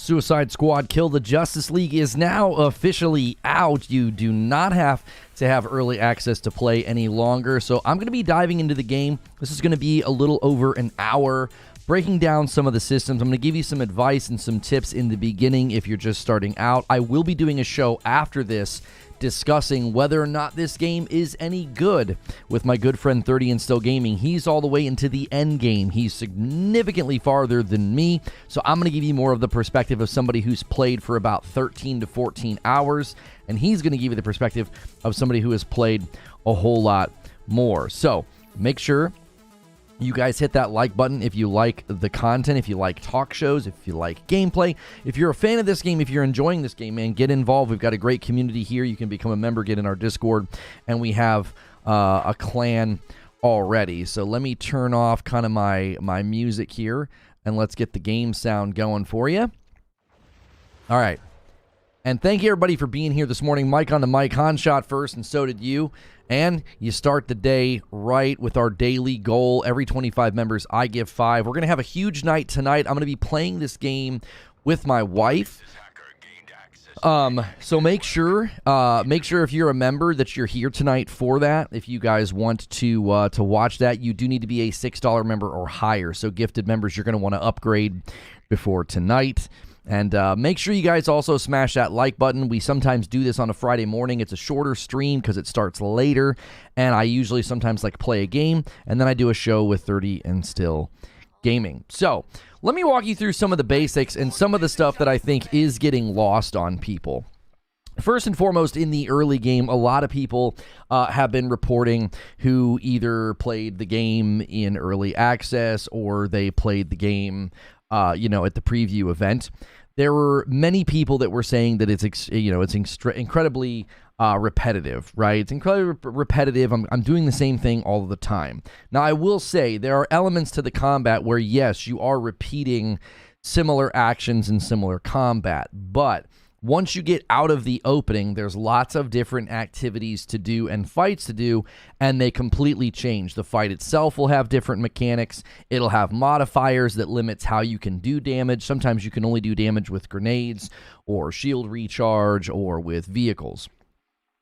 Suicide Squad Kill the Justice League is now officially out. You do not have to have early access to play any longer. So I'm going to be diving into the game. This is going to be a little over an hour, breaking down some of the systems. I'm going to give you some advice and some tips in the beginning if you're just starting out. I will be doing a show after this discussing whether or not this game is any good with my good friend 30 and Still Gaming. He's all the way into the end game. He's significantly farther than me, so I'm going to give you more of the perspective of somebody who's played for about 13 to 14 hours, and he's going to give you the perspective of somebody who has played a whole lot more. So make sure you guys hit that like button if you like the content, if you like talk shows, if you like gameplay. If you're a fan of this game, if you're enjoying this game, man, get involved. We've got a great community here. You can become a member, get in our Discord, and we have a clan already. So let me turn off kind of my music here, and let's get the game sound going for you. All right. And thank you, everybody, for being here this morning. Mike on the mic. Han shot first, and so did you. And you start the day right with our daily goal. Every 25 members, I give 5. We're going to have a huge night tonight. I'm going to be playing this game with my wife. So make sure if you're a member that you're here tonight for that. If you guys want to watch that, you do need to be a $6 member or higher. So gifted members, you're going to want to upgrade before tonight. And make sure you guys also smash that like button. We sometimes do this on a Friday morning. It's a shorter stream because it starts later. And I usually sometimes like play a game. And then I do a show with 30 and Still Gaming. So let me walk you through some of the basics and some of the stuff that I think is getting lost on people. First and foremost, in the early game, a lot of people have been reporting who either played the game in early access or they played the game at the preview event. There were many people that were saying that it's incredibly repetitive, right? It's incredibly repetitive. I'm doing the same thing all the time. Now, I will say there are elements to the combat where, yes, you are repeating similar actions in similar combat, but once you get out of the opening, there's lots of different activities to do and fights to do, and they completely change. The fight itself will have different mechanics. It'll have modifiers that limits how you can do damage. Sometimes you can only do damage with grenades or shield recharge or with vehicles.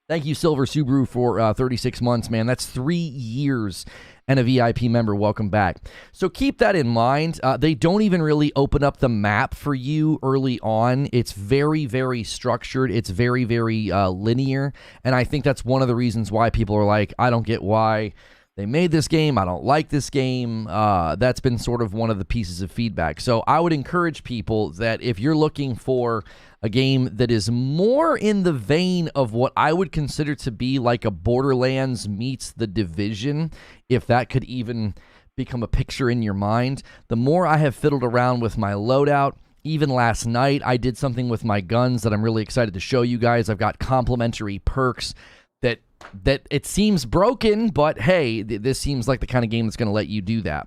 Thank you, Silver Subaru, for 36 months, man. That's 3 years and a VIP member. Welcome back. So keep that in mind. They don't even really open up the map for you early on. It's very, very structured. It's very, very linear. And I think that's one of the reasons why people are like, I don't get why they made this game. I don't like this game. That's been sort of one of the pieces of feedback. So I would encourage people that if you're looking for a game that is more in the vein of what I would consider to be like a Borderlands meets The Division, if that could even become a picture in your mind. The more I have fiddled around with my loadout, even last night I did something with my guns that I'm really excited to show you guys. I've got complimentary perks that it seems broken, but hey, this seems like the kind of game that's going to let you do that.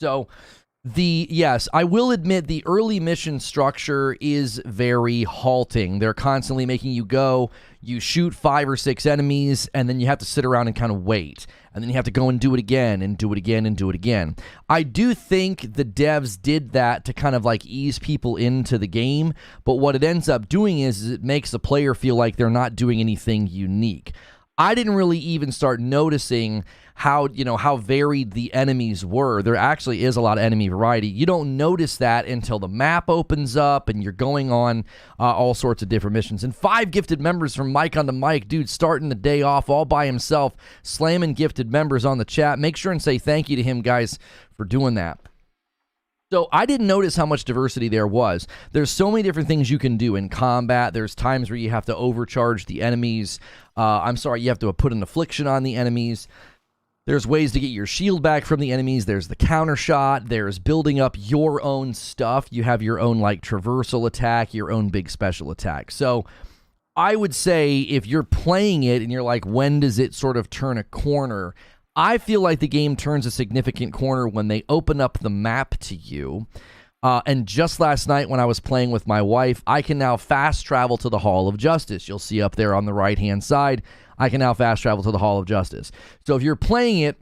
So yes, I will admit the early mission structure is very halting. They're constantly making you go, you shoot 5 or 6 enemies, and then you have to sit around and kind of wait. And then you have to go and do it again, and do it again, and do it again. I do think the devs did that to kind of like ease people into the game, but what it ends up doing is it makes the player feel like they're not doing anything unique. I didn't really even start noticing how varied the enemies were. There actually is a lot of enemy variety. You don't notice that until the map opens up and you're going on all sorts of different missions. And 5 gifted members from Mike on the mic. Dude, starting the day off all by himself, slamming gifted members on the chat. Make sure and say thank you to him, guys, for doing that. So I didn't notice how much diversity there was. There's so many different things you can do in combat. There's times where you have to overcharge the enemies. You have to put an affliction on the enemies. There's ways to get your shield back from the enemies. There's the counter shot. There's building up your own stuff. You have your own like traversal attack, your own big special attack. So I would say if you're playing it and you're like, when does it sort of turn a corner? I feel like the game turns a significant corner when they open up the map to you. And just last night when I was playing with my wife, I can now fast travel to the Hall of Justice. You'll see up there on the right-hand side, I can now fast travel to the Hall of Justice. So if you're playing it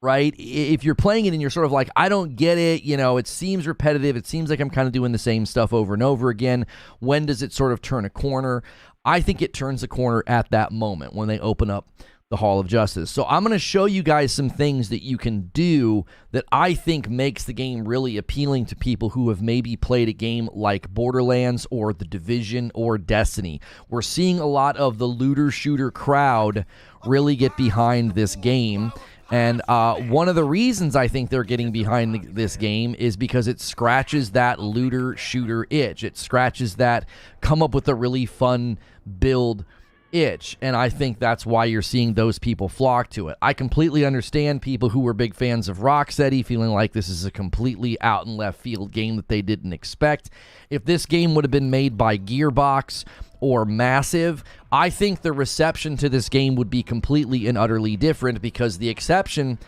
right? If you're playing it and you're sort of like, I don't get it, you know, it seems repetitive. It seems like I'm kind of doing the same stuff over and over again. When does it sort of turn a corner? I think it turns a corner at that moment when they open up the Hall of Justice. So I'm going to show you guys some things that you can do that I think makes the game really appealing to people who have maybe played a game like Borderlands or The Division or Destiny. We're seeing a lot of the looter shooter crowd really get behind this game. And one of the reasons I think they're getting behind this game is because it scratches that looter shooter itch. It scratches that come up with a really fun build itch, and I think that's why you're seeing those people flock to it. I completely understand people who were big fans of Rocksteady feeling like this is a completely out and left field game that they didn't expect. If this game would have been made by Gearbox or Massive, I think the reception to this game would be completely and utterly different, because the expectation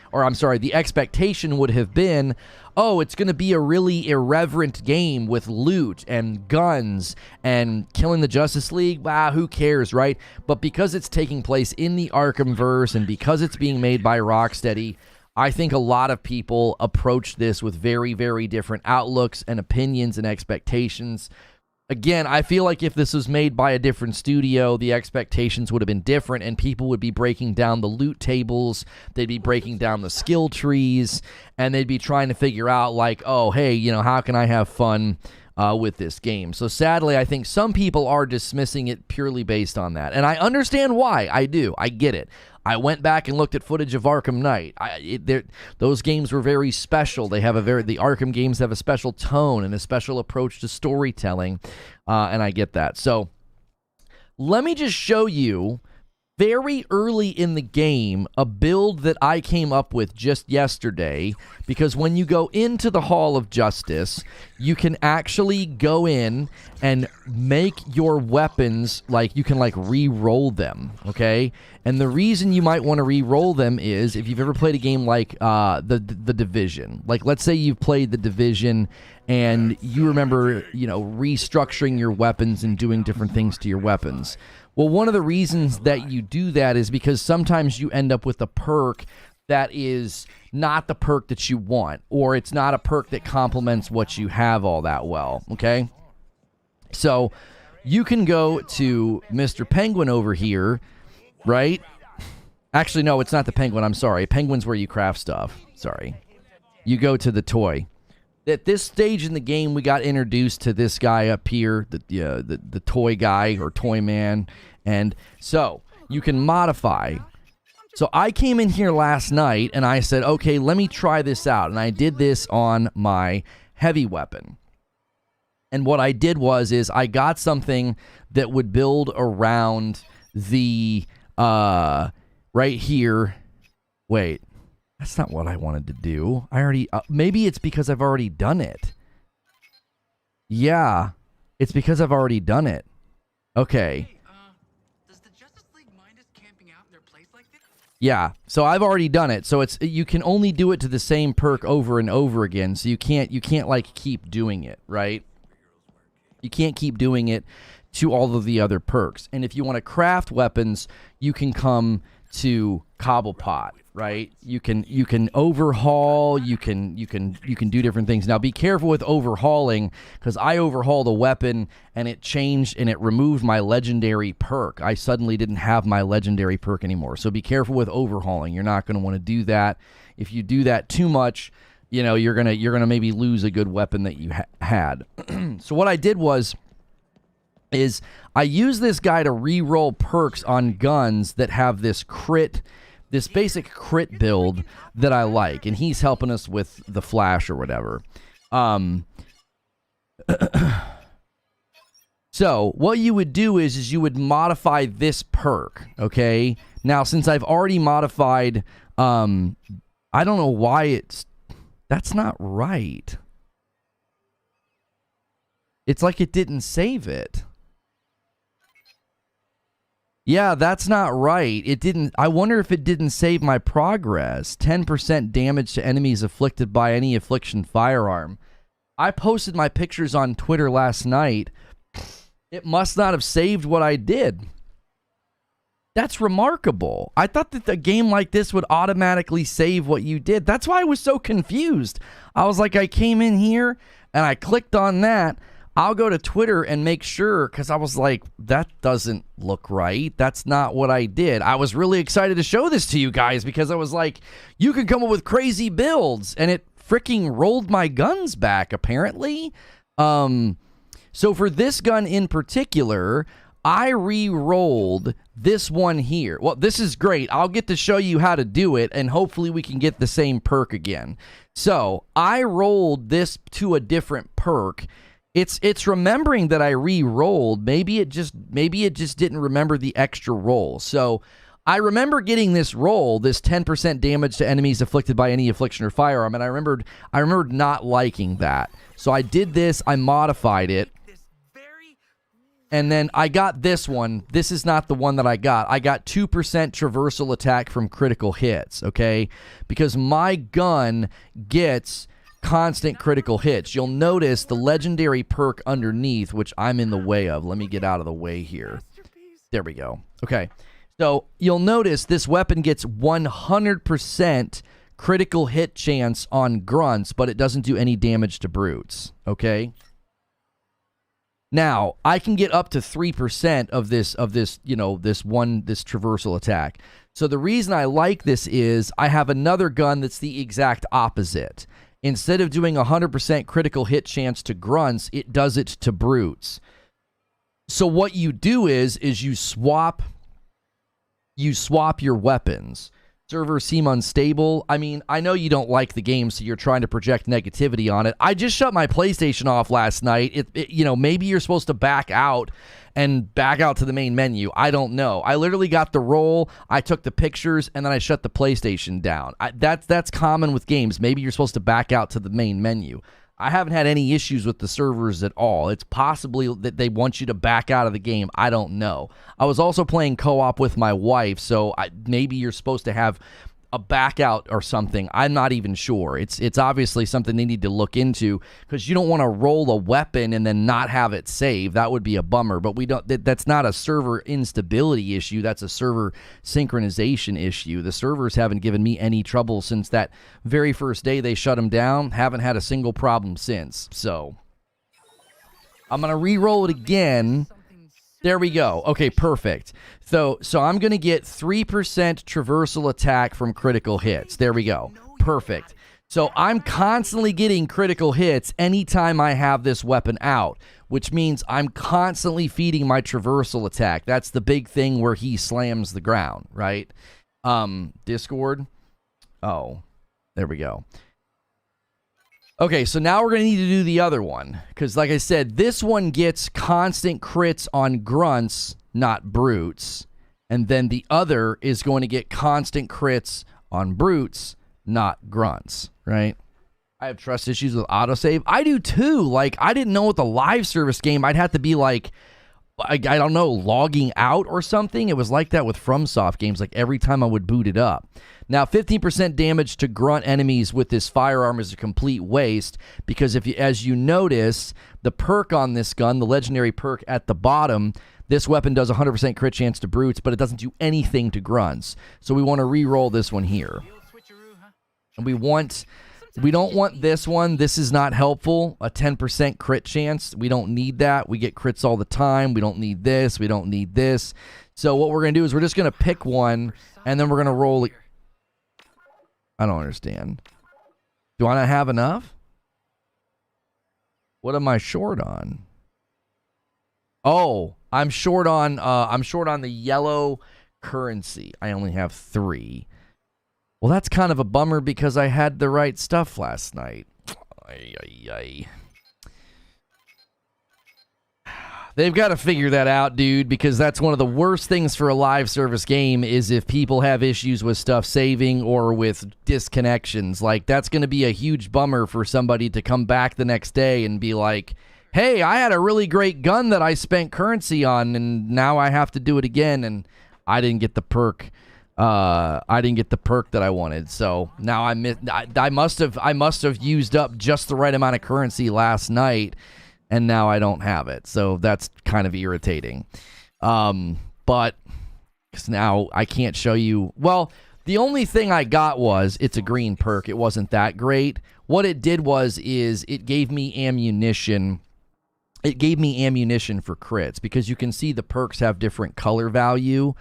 would have been, oh, it's going to be a really irreverent game with loot and guns and killing the Justice League. Wow, who cares, right? But because it's taking place in the Arkhamverse and because it's being made by Rocksteady, I think a lot of people approach this with very, very different outlooks and opinions and expectations. Again, I feel like if this was made by a different studio, the expectations would have been different, and people would be breaking down the loot tables, they'd be breaking down the skill trees, and they'd be trying to figure out, like, oh, hey, you know, how can I have fun with this game? So sadly, I think some people are dismissing it purely based on that, and I understand why. I do. I get it. I went back and looked at footage of Arkham Knight. Those games were very special. The Arkham games have a special tone and a special approach to storytelling, and I get that. So let me just show you very early in the game a build that I came up with just yesterday, because when you go into the Hall of Justice, you can actually go in and make your weapons, like, you can, like, re-roll them, okay? And the reason you might want to re-roll them is if you've ever played a game like the Division. Like, let's say you've played the Division and you remember, you know, restructuring your weapons and doing different things to your weapons. Well, one of the reasons that you do that is because sometimes you end up with a perk that is not the perk that you want, or it's not a perk that complements what you have all that well, okay? So you can go to Mr. Penguin over here, right? Actually, no, it's not the Penguin. I'm sorry. Penguin's where you craft stuff. Sorry. You go to the toy. At this stage in the game, we got introduced to this guy up here, the toy guy or toy man. And so you can modify. So I came in here last night and I said, okay, let me try this out. And I did this on my heavy weapon. And what I did is I got something that would build around the, right here. Wait. That's not what I wanted to do. I already, maybe it's because I've already done it. Yeah, it's because I've already done it. Okay. Hey, does the Justice League mind us camping out in their place like this? Yeah, so I've already done it. So you can only do it to the same perk over and over again. So you can't like keep doing it, right? You can't keep doing it to all of the other perks. And if you want to craft weapons, you can come to Cobblepot, right? You can overhaul, you can do different things. Now be careful with overhauling, because I overhauled a weapon and it changed and it removed my legendary perk. I suddenly didn't have my legendary perk anymore. So be careful with overhauling. You're not going to want to do that. If you do that too much, you know, you're gonna maybe lose a good weapon that you had. So what I did is I use this guy to re-roll perks on guns that have this basic crit build that I like, and he's helping us with the Flash or whatever. So what you would do is you would modify this perk, okay? Now, since I've already modified, I don't know why that's not right. It's like it didn't save it. Yeah, that's not right. It didn't. I wonder if it didn't save my progress. 10% damage to enemies afflicted by any affliction firearm. I posted my pictures on Twitter last night. It must not have saved what I did. That's remarkable. I thought that a game like this would automatically save what you did. That's why I was so confused. I was like, I came in here and I clicked on that. I'll go to Twitter and make sure, because I was like, that doesn't look right. That's not what I did. I was really excited to show this to you guys because I was like, you can come up with crazy builds, and it freaking rolled my guns back, apparently. So for this gun in particular, I re-rolled this one here. Well, this is great. I'll get to show you how to do it, and hopefully we can get the same perk again. So I rolled this to a different perk. It's remembering that I re-rolled. Maybe it just didn't remember the extra roll. So I remember getting this roll, this 10% damage to enemies afflicted by any affliction or firearm, and I remembered not liking that. So I did this, I modified it, and then I got this one. This is not the one that I got. I got 2% traversal attack from critical hits, okay? Because my gun gets constant critical hits. You'll notice the legendary perk underneath, which I'm in the way of. Let me get out of the way here. There we go. Okay. So you'll notice this weapon gets 100% critical hit chance on grunts, but it doesn't do any damage to brutes. Okay. Now, I can get up to 3% of this, this traversal attack. So the reason I like this is I have another gun that's the exact opposite. Instead of doing 100% critical hit chance to grunts, it does it to brutes. So what you do is you swap your weapons. Servers seem unstable. I mean, I know you don't like the game, so you're trying to project negativity on it. I just shut my PlayStation off last night. Maybe you're supposed to back out and back out to the main menu. I don't know. I literally got the roll, I took the pictures, and then I shut the PlayStation down. That's common with games. Maybe you're supposed to back out to the main menu. I haven't had any issues with the servers at all. It's possibly that they want you to back out of the game. I don't know. I was also playing co-op with my wife, so maybe you're supposed to have a back out or something. I'm not even sure. It's obviously something they need to look into, because you don't want to roll a weapon and then not have it save. That would be a bummer. But we don't. That's not a server instability issue. That's a server synchronization issue. The servers haven't given me any trouble since that very first day they shut them down. Haven't had a single problem since. So I'm gonna re-roll it again. There we go. Okay, perfect. So I'm going to get 3% traversal attack from critical hits. There we go. Perfect. So I'm constantly getting critical hits anytime I have this weapon out, which means I'm constantly feeding my traversal attack. That's the big thing where he slams the ground, right? Discord. Oh, there we go. Okay, so now we're going to need to do the other one, because like I said, this one gets constant crits on grunts, not brutes, and then the other is going to get constant crits on brutes, not grunts, right? I have trust issues with autosave. I do too. Like, I didn't know with the live service game, I'd have to be like, I don't know, logging out or something. It was like that with FromSoft games, like every time I would boot it up. Now, 15% damage to grunt enemies with this firearm is a complete waste, because as you notice, the perk on this gun, the legendary perk at the bottom, this weapon does 100% crit chance to brutes, but it doesn't do anything to grunts. So we want to re-roll this one here. And we don't want this one. This is not helpful. A 10% crit chance. We don't need that. We get crits all the time. We don't need this. We don't need this. So what we're going to do is we're just going to pick one, and then we're going to roll it. I don't understand. Do I not have enough? What am I short on? Oh, I'm short on the yellow currency. I only have 3. Well, that's kind of a bummer because I had the right stuff last night. Ay, ay, ay. They've got to figure that out, dude, because that's one of the worst things for a live service game is if people have issues with stuff saving or with disconnections. Like, that's going to be a huge bummer for somebody to come back the next day and be like, hey, I had a really great gun that I spent currency on, and now I have to do it again, and I didn't get the perk. I didn't get the perk that I wanted, so now I must have used up just the right amount of currency last night, and now I don't have it. So that's kind of irritating. But Because now I can't show you. Well, the only thing I got was it's a green perk. It wasn't that great. What it did is it gave me ammunition. It gave me ammunition for crits because you can see the perks have different color value.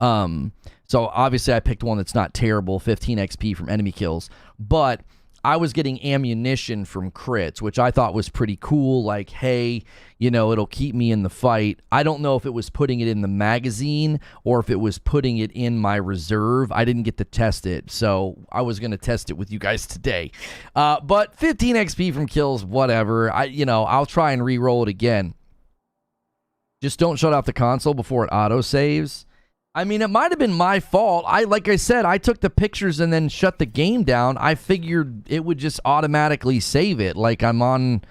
So obviously I picked one that's not terrible, 15 XP from enemy kills, but I was getting ammunition from crits, which I thought was pretty cool. Like, hey, you know, it'll keep me in the fight. I don't know if it was putting it in the magazine or if it was putting it in my reserve. I didn't get to test it, so I was going to test it with you guys today. But 15 XP from kills, whatever. I'll try and re-roll it again. Just don't shut off the console before it auto-saves. I mean, it might have been my fault. Like I said, I took the pictures and then shut the game down. I figured it would just automatically save it. Like I'm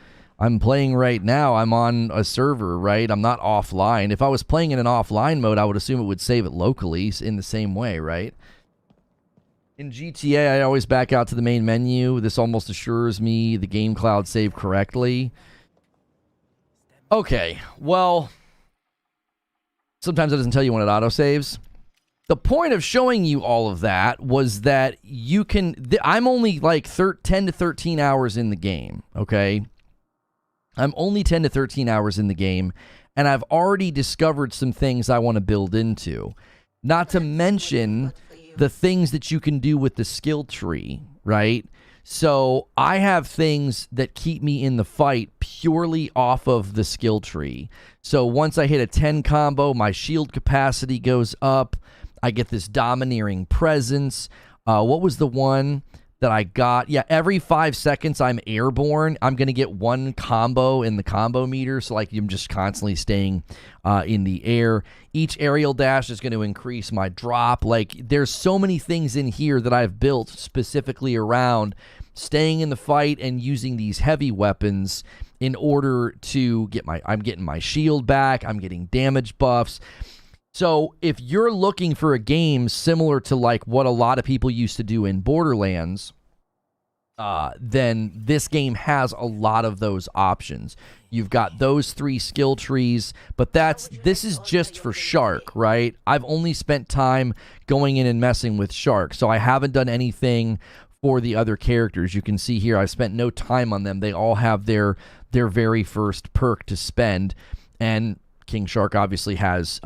playing right now. I'm on a server, right? I'm not offline. If I was playing in an offline mode, I would assume it would save it locally in the same way, right? In GTA, I always back out to the main menu. This almost assures me the game cloud saved correctly. Okay, well, sometimes it doesn't tell you when it autosaves. The point of showing you all of that was that you can... I'm only like 10 to 13 hours in the game, okay? I'm only 10 to 13 hours in the game, and I've already discovered some things I want to build into. Not to mention the things that you can do with the skill tree, right? So I have things that keep me in the fight purely off of the skill tree. So once I hit a 10 combo, my shield capacity goes up. I get this domineering presence. What was the one that I got? Yeah, every 5 seconds I'm airborne. I'm going to get one combo in the combo meter. So like I'm just constantly staying in the air. Each aerial dash is going to increase my drop. Like there's so many things in here that I've built specifically around staying in the fight and using these heavy weapons in order to get I'm getting my shield back. I'm getting damage buffs. So if you're looking for a game similar to like what a lot of people used to do in Borderlands, then this game has a lot of those options. You've got those 3 skill trees, but this is just for Shark, right? I've only spent time going in and messing with Shark, so I haven't done anything for the other characters. You can see here I've spent no time on them. They all have their very first perk to spend, and King Shark obviously has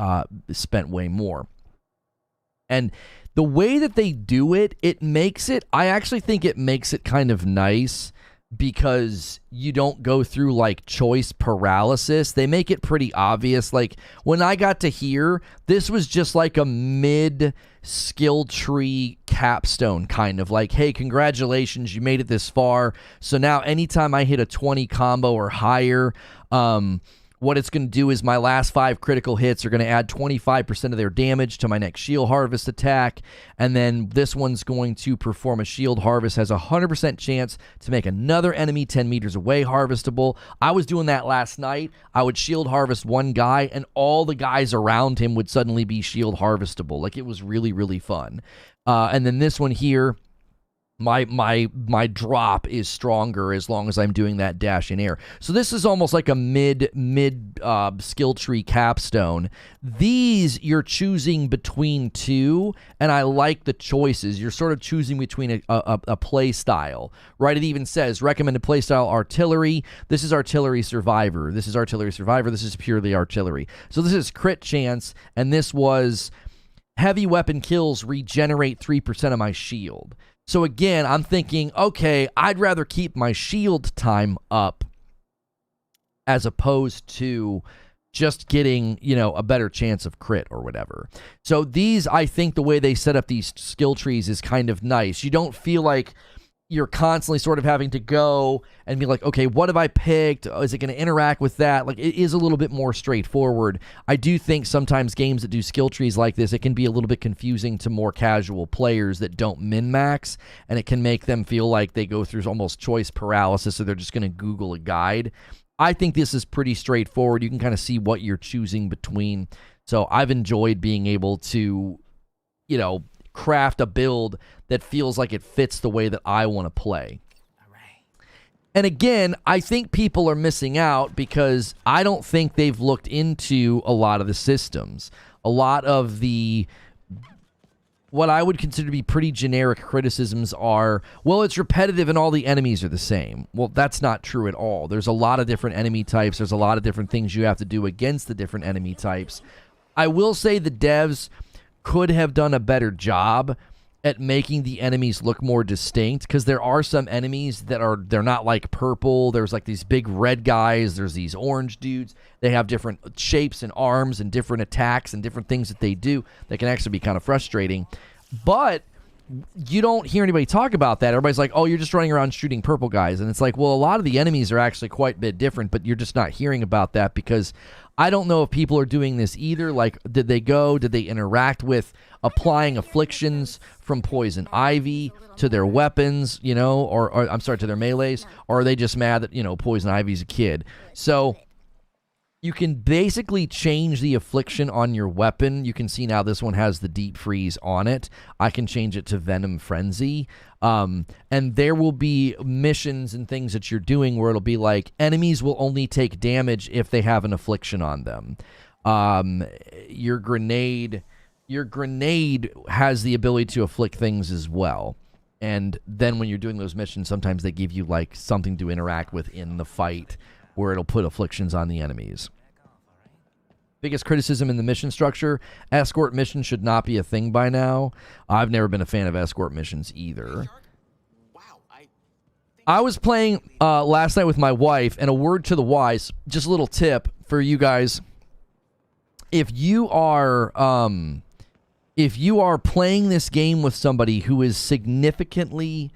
spent way more. And the way that they do it, I actually think it makes it kind of nice because you don't go through like choice paralysis. They make it pretty obvious. Like when I got to here, this was just like a mid skill tree capstone kind of like, hey, congratulations, you made it this far. So now anytime I hit a 20 combo or higher, what it's going to do is my last 5 critical hits are going to add 25% of their damage to my next shield harvest attack. And then this one's going to perform a shield harvest, has a 100% chance to make another enemy 10 meters away harvestable. I was doing that last night. I would shield harvest one guy and all the guys around him would suddenly be shield harvestable. Like it was really, really fun. And then this one here, my drop is stronger as long as I'm doing that dash in air. So this is almost like a mid skill tree capstone. These you're choosing between 2, and I like the choices. You're sort of choosing between a play style, right? It even says recommended play style artillery. This is artillery survivor. This is artillery survivor. This is purely artillery. So this is crit chance, and this was heavy weapon kills regenerate 3% of my shield. So again, I'm thinking, okay, I'd rather keep my shield time up as opposed to just getting, a better chance of crit or whatever. So these, I think the way they set up these skill trees is kind of nice. You don't feel like you're constantly sort of having to go and be like, okay, what have I picked? Is it going to interact with that? Like, it is a little bit more straightforward. I do think sometimes games that do skill trees like this, it can be a little bit confusing to more casual players that don't min-max, and it can make them feel like they go through almost choice paralysis, so they're just going to Google a guide. I think this is pretty straightforward. You can kind of see what you're choosing between. So I've enjoyed being able to, craft a build that feels like it fits the way that I want to play. All right. And again, I think people are missing out because I don't think they've looked into a lot of the systems. A lot of the what I would consider to be pretty generic criticisms are, well, it's repetitive and all the enemies are the same. Well, that's not true at all. There's a lot of different enemy types. There's a lot of different things you have to do against the different enemy types. I will say the devs could have done a better job at making the enemies look more distinct, because there are some enemies that they're not like purple. There's like these big red guys. There's these orange dudes. They have different shapes and arms and different attacks and different things that they do that can actually be kind of frustrating. But you don't hear anybody talk about that. Everybody's like, oh, you're just running around shooting purple guys. And it's like, well, a lot of the enemies are actually quite a bit different, but you're just not hearing about that because I don't know if people are doing this either. Like, did they interact with applying afflictions from poison ivy to their weapons, you know, or I'm sorry, to their melees, or are they just mad that, you know, poison ivy's a kid? So you can basically change the affliction on your weapon. You can see now this one has the deep freeze on it. I can change it to venom frenzy. And there will be missions and things that you're doing where it'll be like enemies will only take damage if they have an affliction on them. Your grenade has the ability to afflict things as well. And then when you're doing those missions, sometimes they give you like something to interact with in the fight where it'll put afflictions on the enemies. Biggest criticism in the mission structure, escort missions should not be a thing by now. I've never been a fan of escort missions either. I was playing last night with my wife, and a word to the wise, just a little tip for you guys. If you are playing this game with somebody who is significantly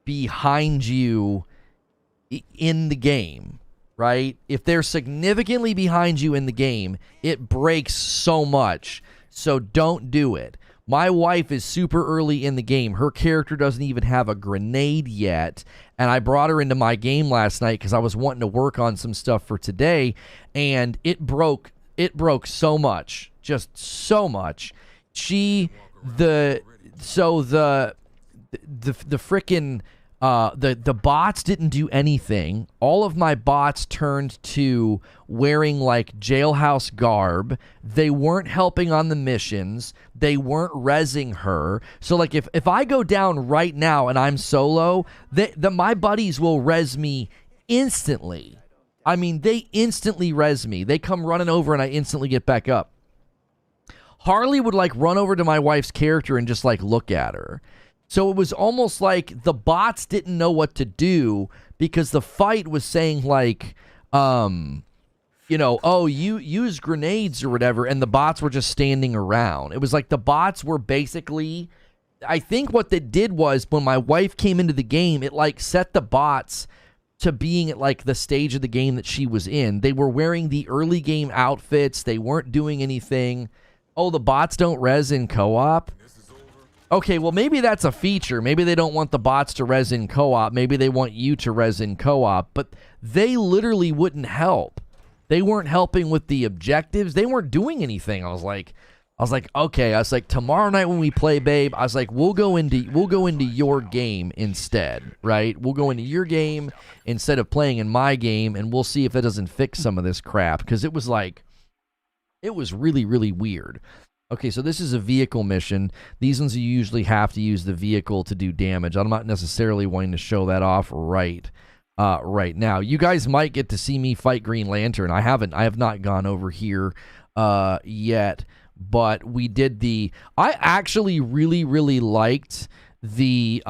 behind you in the game, right? If they're significantly behind you in the game, it breaks so much. So don't do it. My wife is super early in the game. Her character doesn't even have a grenade yet. And I brought her into my game last night because I was wanting to work on some stuff for today. And it broke so much. Just so much. The frickin' the bots didn't do anything. All of my bots turned to wearing like jailhouse garb. They weren't helping on the missions. They weren't rezzing her. So like if I go down right now and I'm solo, my buddies will res me instantly. I mean, they instantly res me. They come running over and I instantly get back up. Harley would like run over to my wife's character and just like look at her. So it was almost like the bots didn't know what to do because the fight was saying like, you know, oh, you use grenades or whatever, and the bots were just standing around. It was like the bots were basically, I think what they did was when my wife came into the game, it like set the bots to being at like the stage of the game that she was in. They were wearing the early game outfits. They weren't doing anything. Oh, the bots don't res in co-op? Okay, well, maybe that's a feature. Maybe they don't want the bots to res in co-op. Maybe they want you to res in co-op. But they literally wouldn't help. They weren't helping with the objectives. They weren't doing anything. I was like, okay. I was like, tomorrow night when we play, babe, I was like, we'll go into your game instead, right? We'll go into your game instead of playing in my game, and we'll see if that doesn't fix some of this crap. Because it was really, really weird. Okay, so this is a vehicle mission. These ones you usually have to use the vehicle to do damage. I'm not necessarily wanting to show that off right now. You guys might get to see me fight Green Lantern. I have not gone over here yet, but we did I actually really, really liked the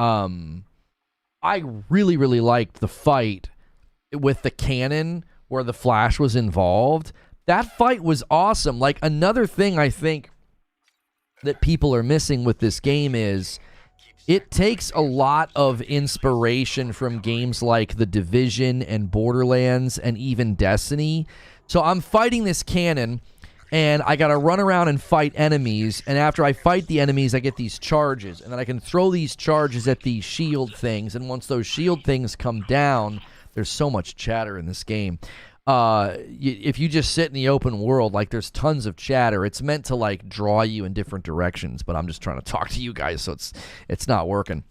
fight with the cannon where the Flash was involved. That fight was awesome. Like, another thing I think that people are missing with this game is it takes a lot of inspiration from games like The Division and Borderlands and even Destiny. So I'm fighting this cannon, and I gotta run around and fight enemies, and after I fight the enemies, I get these charges, and then I can throw these charges at these shield things, and once those shield things come down, there's so much chatter in this game. If you just sit in the open world, like, there's tons of chatter. It's meant to like draw you in different directions, but I'm just trying to talk to you guys, so it's not working.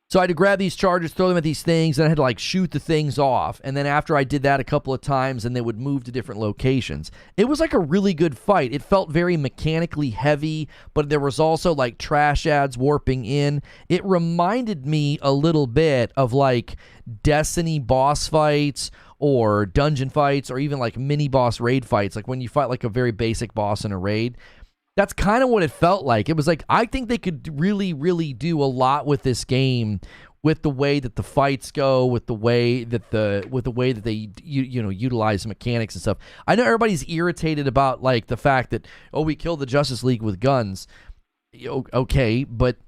So I had to grab these charges, throw them at these things, and I had to like shoot the things off. And then after I did that a couple of times, and they would move to different locations. It was like a really good fight. It felt very mechanically heavy, but there was also like trash ads warping in. It reminded me a little bit of like Destiny boss fights or dungeon fights or even like mini boss raid fights. Like when you fight like a very basic boss in a raid. That's kind of what it felt like. It was like, I think they could really, really do a lot with this game, with the way that the fights go, with the way that they utilize mechanics and stuff. I know everybody's irritated about like the fact that, oh, we killed the Justice League with guns. Okay, but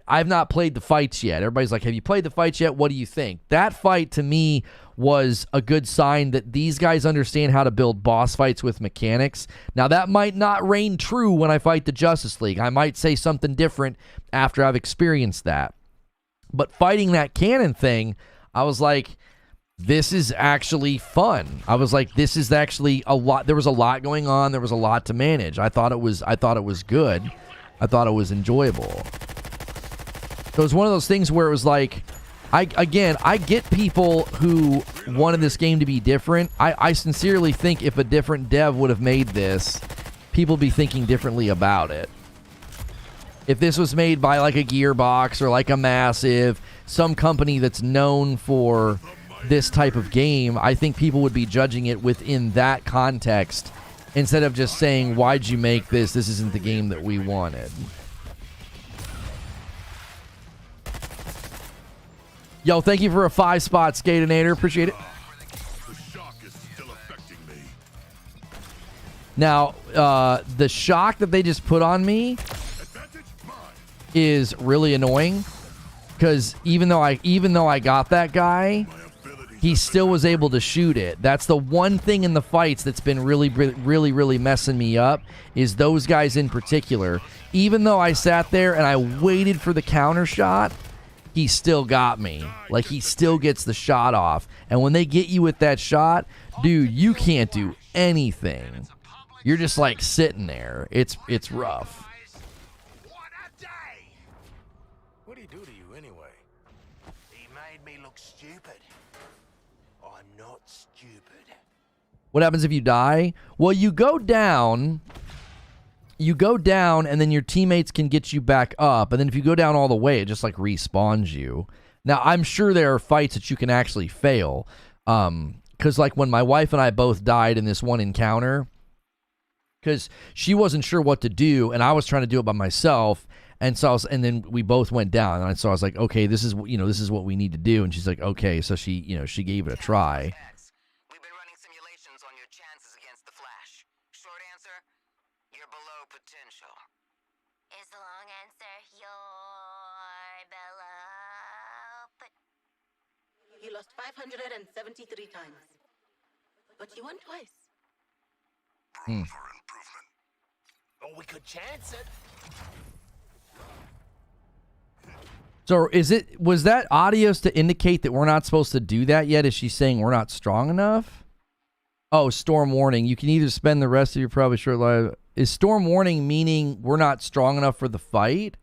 I've not played the fights yet. Everybody's like, have you played the fights yet? What do you think? That fight to me was a good sign that these guys understand how to build boss fights with mechanics. Now, that might not reign true when I fight the Justice League. I might say something different after I've experienced that. But fighting that cannon thing, I was like, this is actually fun. I was like, this is actually a lot. There was a lot going on. There was a lot to manage. I thought it was good. I thought it was enjoyable. So it was one of those things where it was like, I get people who wanted this game to be different. I sincerely think if a different dev would have made this, people would be thinking differently about it. If this was made by like a Gearbox or like a Massive, some company that's known for this type of game, I think people would be judging it within that context instead of just saying, why'd you make this? This isn't the game that we wanted. Yo, thank you for a 5-spot Skatinator. Appreciate it. The shock is still affecting me. Now, the shock that they just put on me is really annoying because even though I got that guy, he still was able to shoot it. That's the one thing in the fights that's been really messing me up is those guys in particular. Even though I sat there and I waited for the counter shot, he still got me. Like, he still gets the shot off. And when they get you with that shot, dude, you can't do anything. You're just, like, sitting there. It's rough. What a day! What did he do to you anyway? He made me look stupid. I'm not stupid. What happens if you die? Well, you go down, and then your teammates can get you back up. And then if you go down all the way, it just like respawns you. Now, I'm sure there are fights that you can actually fail. Because like when my wife and I both died in this one encounter, because she wasn't sure what to do, and I was trying to do it by myself. And so and then we both went down. And so I was like, okay, this is what we need to do. And she's like, okay. So she gave it a try. We've been running simulations on your chances against the Flash. Short answer, you're below potential. Is the long answer you're below? You lost 573 times. But you won twice. Room for improvement. Oh, we could chance it. So was that audios to indicate that we're not supposed to do that yet? Is she saying we're not strong enough? Oh, storm warning. You can either spend the rest of your probably short life. Is storm warning meaning we're not strong enough for the fight?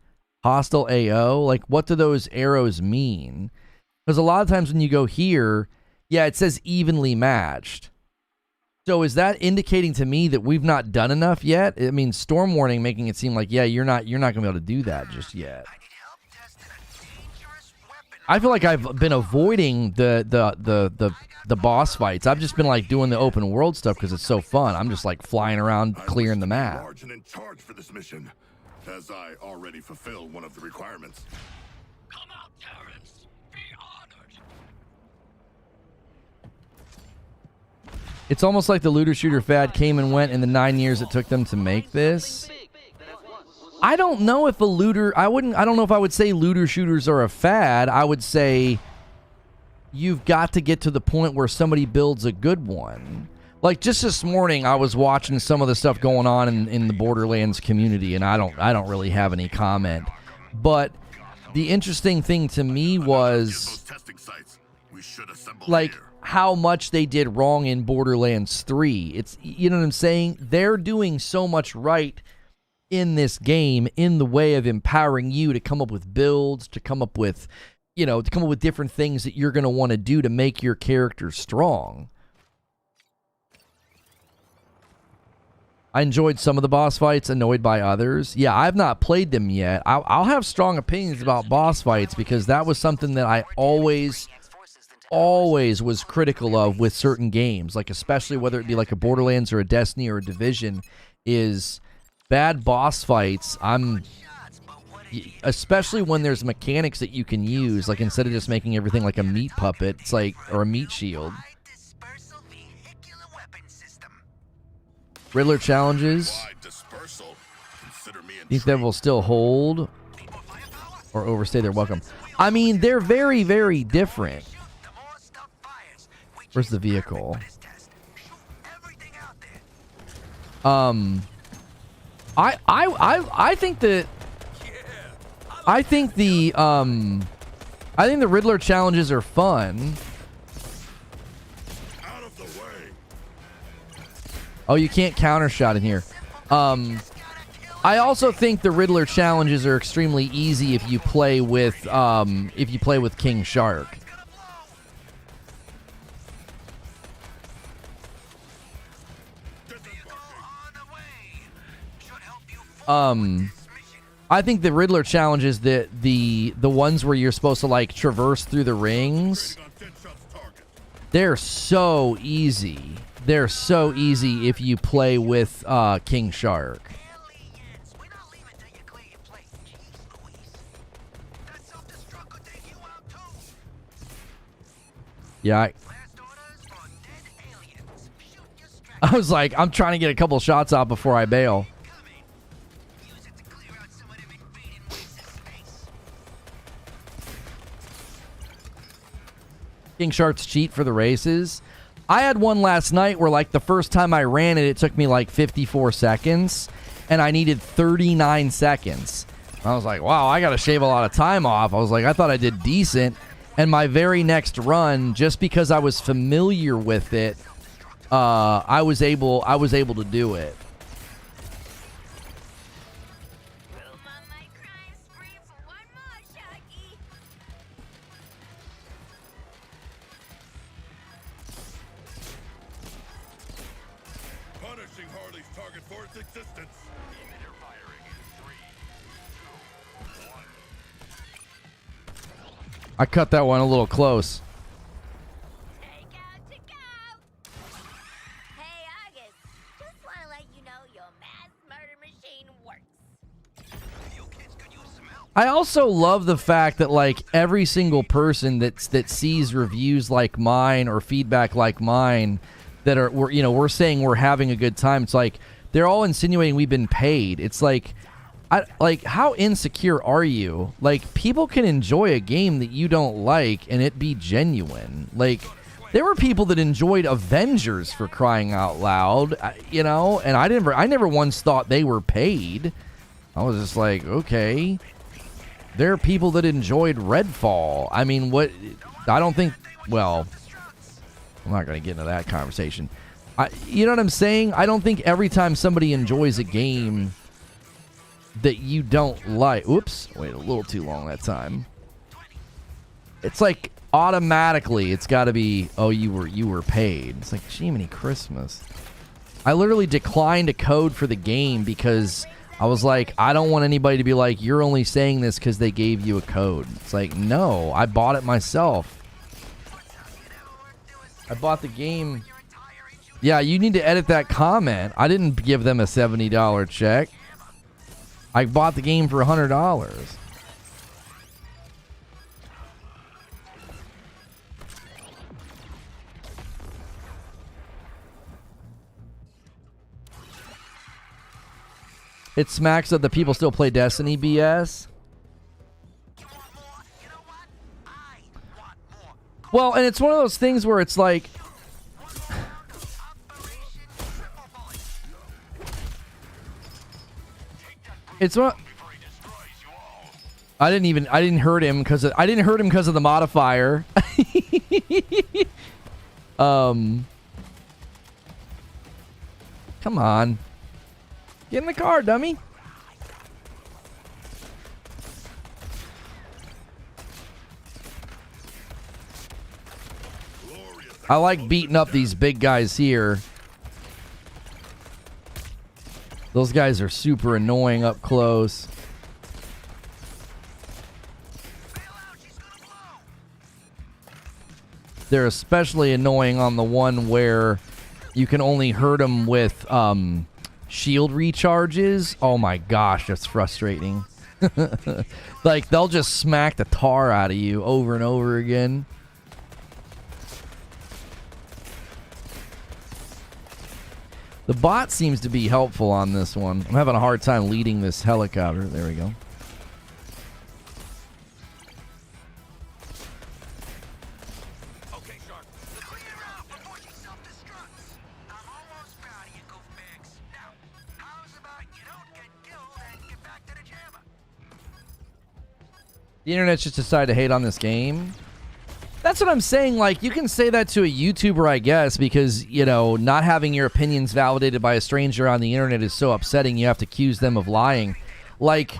Hostile AO? Like, what do those arrows mean? Because a lot of times when you go here, yeah, it says evenly matched. So is that indicating to me that we've not done enough yet? I mean, storm warning making it seem like, yeah, you're not going to be able to do that just yet. I feel like I've been avoiding the boss fights. I've just been like doing the open world stuff because it's so fun. I'm just like flying around clearing the map. Large and in charge for this mission, as I already fulfilled one of the requirements. Come out, Terrence. Be honored. It's almost like the looter shooter fad came and went in the 9 years it took them to make this. I don't know if a looter, I don't know if I would say looter shooters are a fad. I would say you've got to get to the point where somebody builds a good one. Like just this morning, I was watching some of the stuff going on in the Borderlands community, and I don't really have any comment. But the interesting thing to me was like how much they did wrong in Borderlands 3. It's, you know what I'm saying? They're doing so much right in this game in the way of empowering you to come up with builds, to come up with, to come up with different things that you're going to want to do to make your character strong. I enjoyed some of the boss fights, annoyed by others. Yeah, I've not played them yet. I'll have strong opinions about boss fights because that was something that I always was critical of with certain games, like especially whether it be like a Borderlands or a Destiny or a Division, is bad boss fights. Especially when there's mechanics that you can use, like instead of just making everything like a meat puppet, it's like, or a meat shield. Riddler challenges. Think that will still hold or overstay their welcome. I mean, they're very, very different. Where's the vehicle? I think that I think the Riddler challenges are fun. Oh, you can't counter shot in here. I also think the Riddler challenges are extremely easy if you play with King Shark. I think the Riddler challenges, the ones where you're supposed to like traverse through the rings, they're so easy. They're so easy if you play with King Shark. Yeah, I was like, I'm trying to get a couple shots out before I bail. King Shark's cheat for the races. I had one last night where like the first time I ran it, it took me like 54 seconds and I needed 39 seconds. I was like, wow, I got to shave a lot of time off. I was like, I thought I did decent. And my very next run, just because I was familiar with it, I was able to do it. I cut that one a little close. Take out to go. Hey, August. Just want to let you know your mass murder machine works. You kids could use some help. I also love the fact that like every single person that sees reviews like mine or feedback like mine that are we're saying we're having a good time. It's like they're all insinuating we've been paid. It's like, how insecure are you? Like, people can enjoy a game that you don't like and it be genuine. Like, there were people that enjoyed Avengers, for crying out loud, and I never once thought they were paid. I was just like, okay. There are people that enjoyed Redfall. I mean, I don't think, well, I'm not going to get into that conversation. You know what I'm saying? I don't think every time somebody enjoys a game that you don't like, oops, wait a little too long that time, it's like automatically it's got to be, oh, you were paid. It's like, Jiminy Christmas. I literally declined a code for the game because I was like, I don't want anybody to be like, you're only saying this because they gave you a code. It's like, no, I bought it myself. I bought the game. Yeah, you need to edit that comment. I didn't give them a $70 check. I bought the game for $100. It smacks that the people still play Destiny BS. Well, and it's one of those things where it's like, it's what I didn't hurt him because of the modifier. Come on. Get in the car, dummy. I like beating up these big guys here. Those guys are super annoying up close. They're especially annoying on the one where you can only hurt them with shield recharges. Oh my gosh, that's frustrating. Like, they'll just smack the tar out of you over and over again. The bot seems to be helpful on this one. I'm having a hard time leading this helicopter. There we go. Okay, Shark. Clear out before she self-destructs. I'm almost proud of you, goofbags. Now, how's about you don't get killed and get back to the jammer? The internet's just decided to hate on this game. That's what I'm saying. Like, you can say that to a YouTuber, I guess, because, you know, not having your opinions validated by a stranger on the internet is so upsetting you have to accuse them of lying. Like,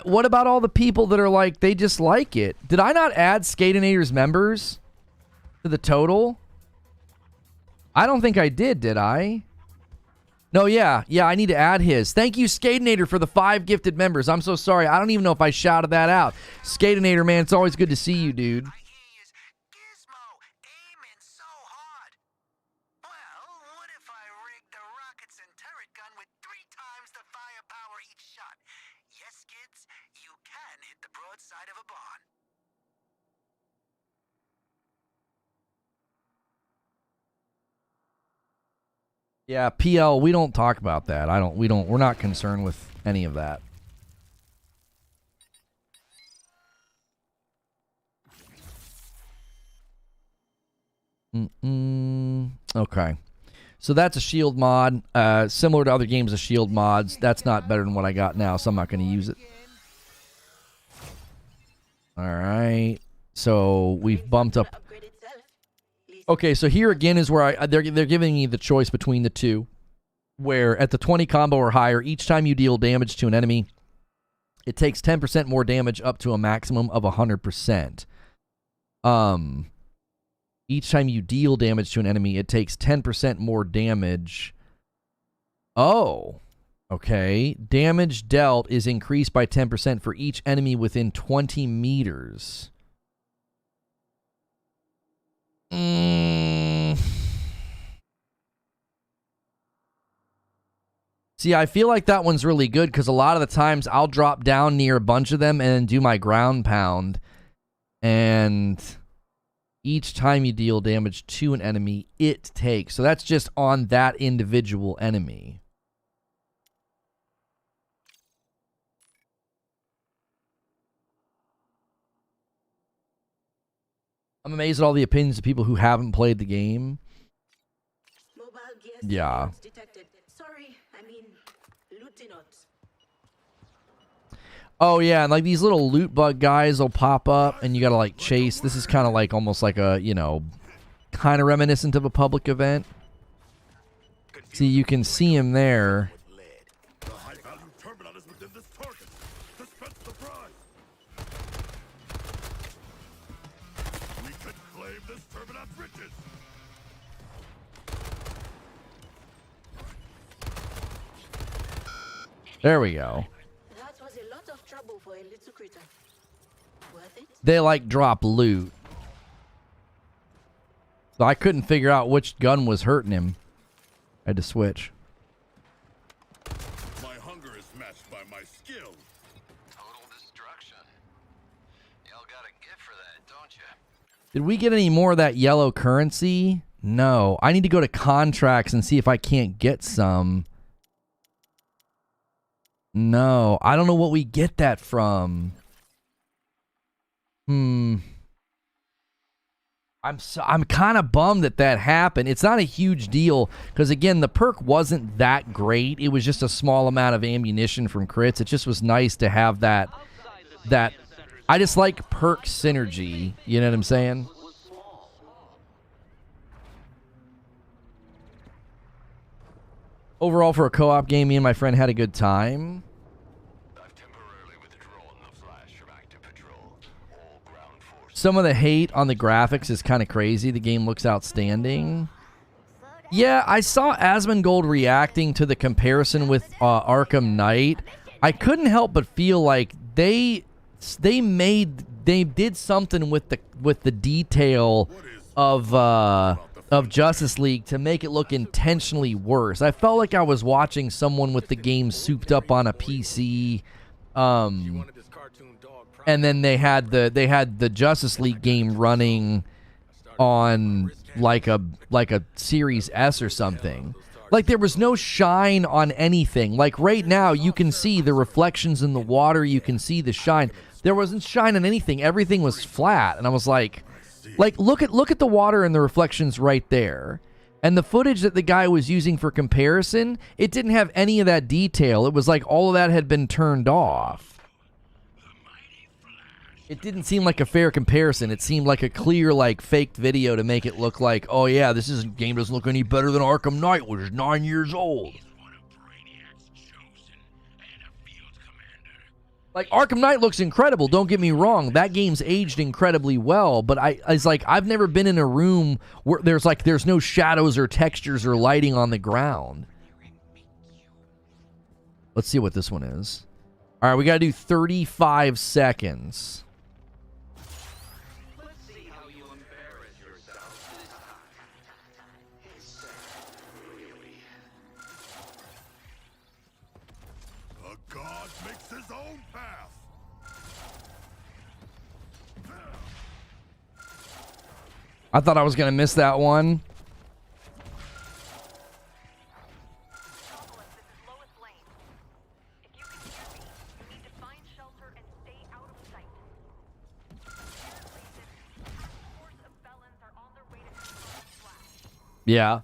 what about all the people that are like, they just like it? Did I not add Skatinator's members to the total? I don't think I did I? No, yeah, I need to add his. Thank you, Skatinator, for the 5 gifted members. I'm so sorry. I don't even know if I shouted that out. Skatinator, man, it's always good to see you, dude. Yeah, PL, we don't talk about that. We're not concerned with any of that. Okay. So that's a shield mod. Similar to other games of shield mods. That's not better than what I got now, so I'm not going to use it. Alright. So we've bumped up. Okay, so here again is where they're giving me the choice between the two. Where at the 20 combo or higher, each time you deal damage to an enemy, it takes 10% more damage up to a maximum of 100%. Each time you deal damage to an enemy, it takes 10% more damage. Oh, okay. Damage dealt is increased by 10% for each enemy within 20 meters. See, I feel like that one's really good because a lot of the times I'll drop down near a bunch of them and then do my ground pound. And each time you deal damage to an enemy, it takes. So that's just on that individual enemy. I'm amazed at all the opinions of people who haven't played the game. Yeah. Sorry, I mean, Lieutenant. Oh, yeah, and like these little loot bug guys will pop up and you gotta like chase. This is kind of like almost like a, you know, kind of reminiscent of a public event. See, you can see him there. There we go. That was a lot of trouble for a little critter. Worth it? They like drop loot. So I couldn't figure out which gun was hurting him. I had to switch. My hunger is matched by my skill. Total destruction. Y'all got a gift for that, don't you? Did we get any more of that yellow currency? No. I need to go to contracts and see if I can't get some. No. I don't know what we get that from. I'm kind of bummed that happened. It's not a huge deal because, again, the perk wasn't that great. It was just a small amount of ammunition from crits. It just was nice to have that. I just like perk synergy. You know what I'm saying? Overall, for a co-op game, me and my friend had a good time. some of the hate on the graphics is kind of crazy. The game looks outstanding. Yeah, I saw Asmongold reacting to the comparison with Arkham Knight. I couldn't help but feel like they did something with the detail of Justice League to make it look intentionally worse. I felt like I was watching someone with the game souped up on a PC. And then they had the Justice League game running on like a Series S or something. Like there was no shine on anything. Like right now you can see the reflections in the water, you can see the shine. There wasn't shine on anything. Everything was flat. And I was like look at the water and the reflections right there. And the footage that the guy was using for comparison, it didn't have any of that detail. It was like all of that had been turned off. It didn't seem like a fair comparison. It seemed like a clear, like, faked video to make it look like, oh yeah, game doesn't look any better than Arkham Knight, which is 9 years old. Like, Arkham Knight looks incredible, don't get me wrong. That game's aged incredibly well, but it's like, I've never been in a room where there's no shadows or textures or lighting on the ground. Let's see what this one is. All right, we got to do 35 seconds. A god makes his own path. I thought I was going to miss that one. Yeah.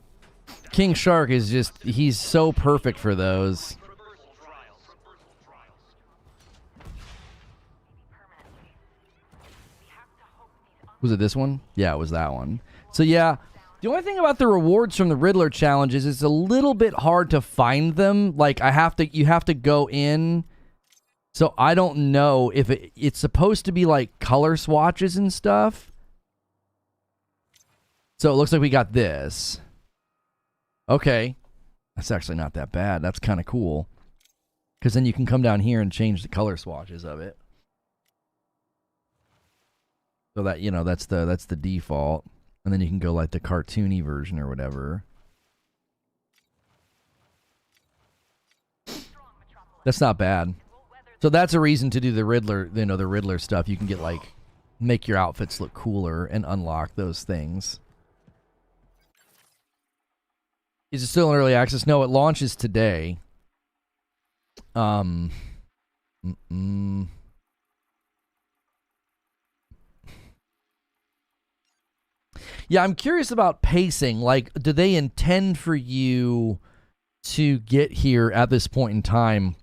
King Shark is just, he's so perfect for those. Was it this one? Yeah, it was that one. So yeah, the only thing about the rewards from the Riddler challenges is it's a little bit hard to find them. Like you have to go in. So I don't know if it's supposed to be like color swatches and stuff. So it looks like we got this. Okay. That's actually not that bad. That's kind of cool. Because then you can come down here and change the color swatches of it. So that, that's the default. And then you can go like the cartoony version or whatever. That's not bad. So that's a reason to do the Riddler, the Riddler stuff. You can get like, make your outfits look cooler and unlock those things. Is it still in early access? No, it launches today. Yeah, I'm curious about pacing. Like, do they intend for you to get here at this point in time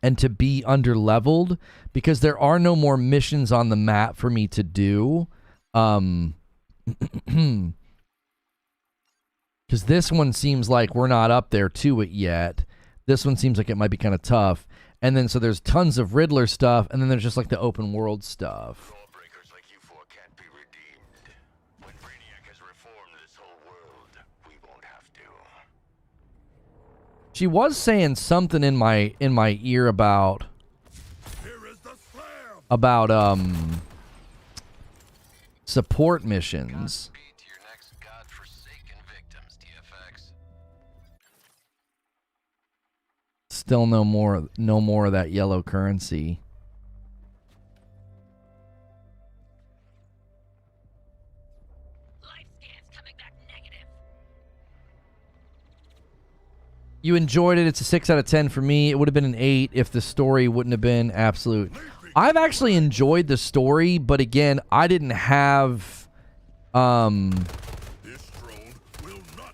and to be underleveled? Because there are no more missions on the map for me to do. Because this one seems like we're not up there to it yet. This one seems like it might be kind of tough. And then, so there's tons of Riddler stuff, and then there's just like the open world stuff. Lawbreakers like you four can't be redeemed. When Brainiac has reformed this whole world, we won't have to. She was saying something in my ear about support missions. Still no more of that yellow currency. Life scan's coming back negative. You enjoyed it. It's a 6 out of 10 for me. It would have been an 8 if the story wouldn't have been absolute. I've actually enjoyed the story, but again, I didn't have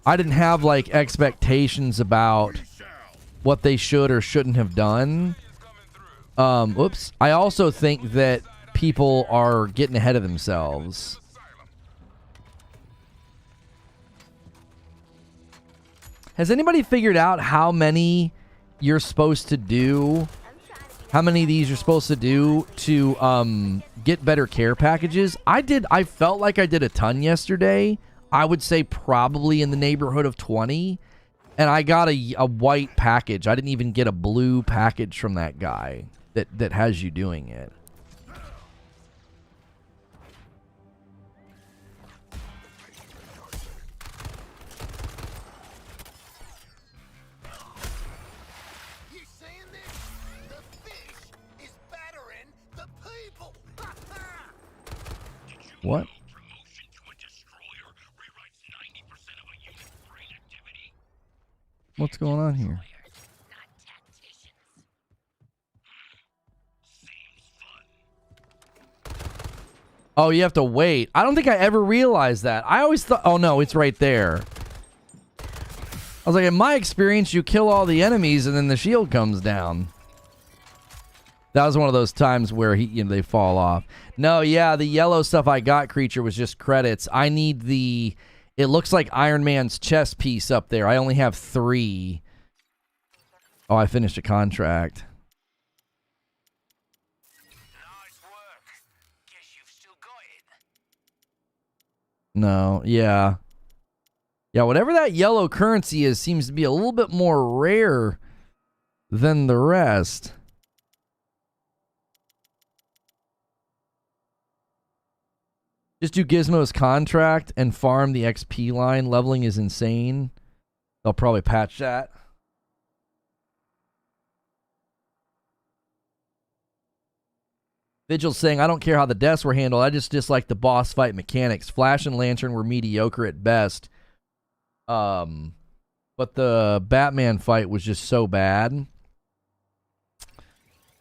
like expectations about what they should or shouldn't have done. Oops. I also think that people are getting ahead of themselves. Has anybody figured out how many you're supposed to do? How many of these you're supposed to do to get better care packages. I felt like I did a ton yesterday. I would say probably in the neighborhood of 20. And I got a white package. I didn't even get a blue package from that guy that has you doing it. You seeing this? The fish is battering the people. What? Promotion to a destroyer rewrites 90% of a unit's brain activity. What's going on here? Not tacticians. Seems fun. Oh, you have to wait. I don't think I ever realized that. I always thought, oh no, it's right there. I was like, in my experience, you kill all the enemies and then the shield comes down. That was one of those times where they fall off. No, yeah, the yellow stuff I got, creature, was just credits. I need the... It looks like Iron Man's chest piece up there. I only have 3. Oh, I finished a contract. Nice work. Guess you've still got it. No, yeah. Yeah, whatever that yellow currency is seems to be a little bit more rare than the rest. Just do Gizmo's contract and farm the XP line. Leveling is insane. They'll probably patch that. Vigil's saying, I don't care how the deaths were handled. I just dislike the boss fight mechanics. Flash and Lantern were mediocre at best. But the Batman fight was just so bad.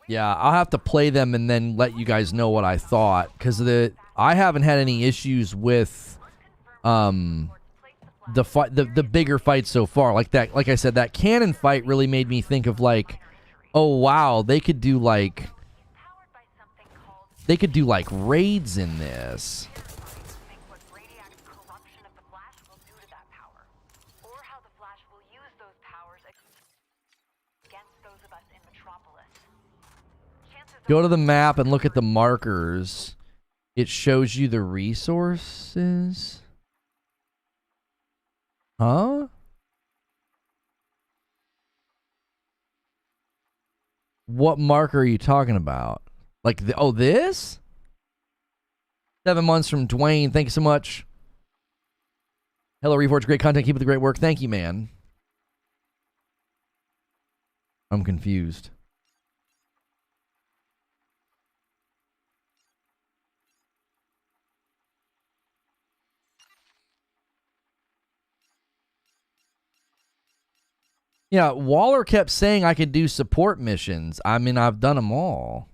Yeah, I'll have to play them and then let you guys know what I thought. Because I haven't had any issues with the bigger fights so far. Like I said, that cannon fight really made me think of like, oh wow, they could do like raids in this. Go to the map and look at the markers. It shows you the resources. Huh? What marker are you talking about? Like, this? 7 months from Dwayne. Thank you so much. Hello, Reforge. Great content. Keep up the great work. Thank you, man. I'm confused. Yeah, Waller kept saying I could do support missions. I mean, I've done them all.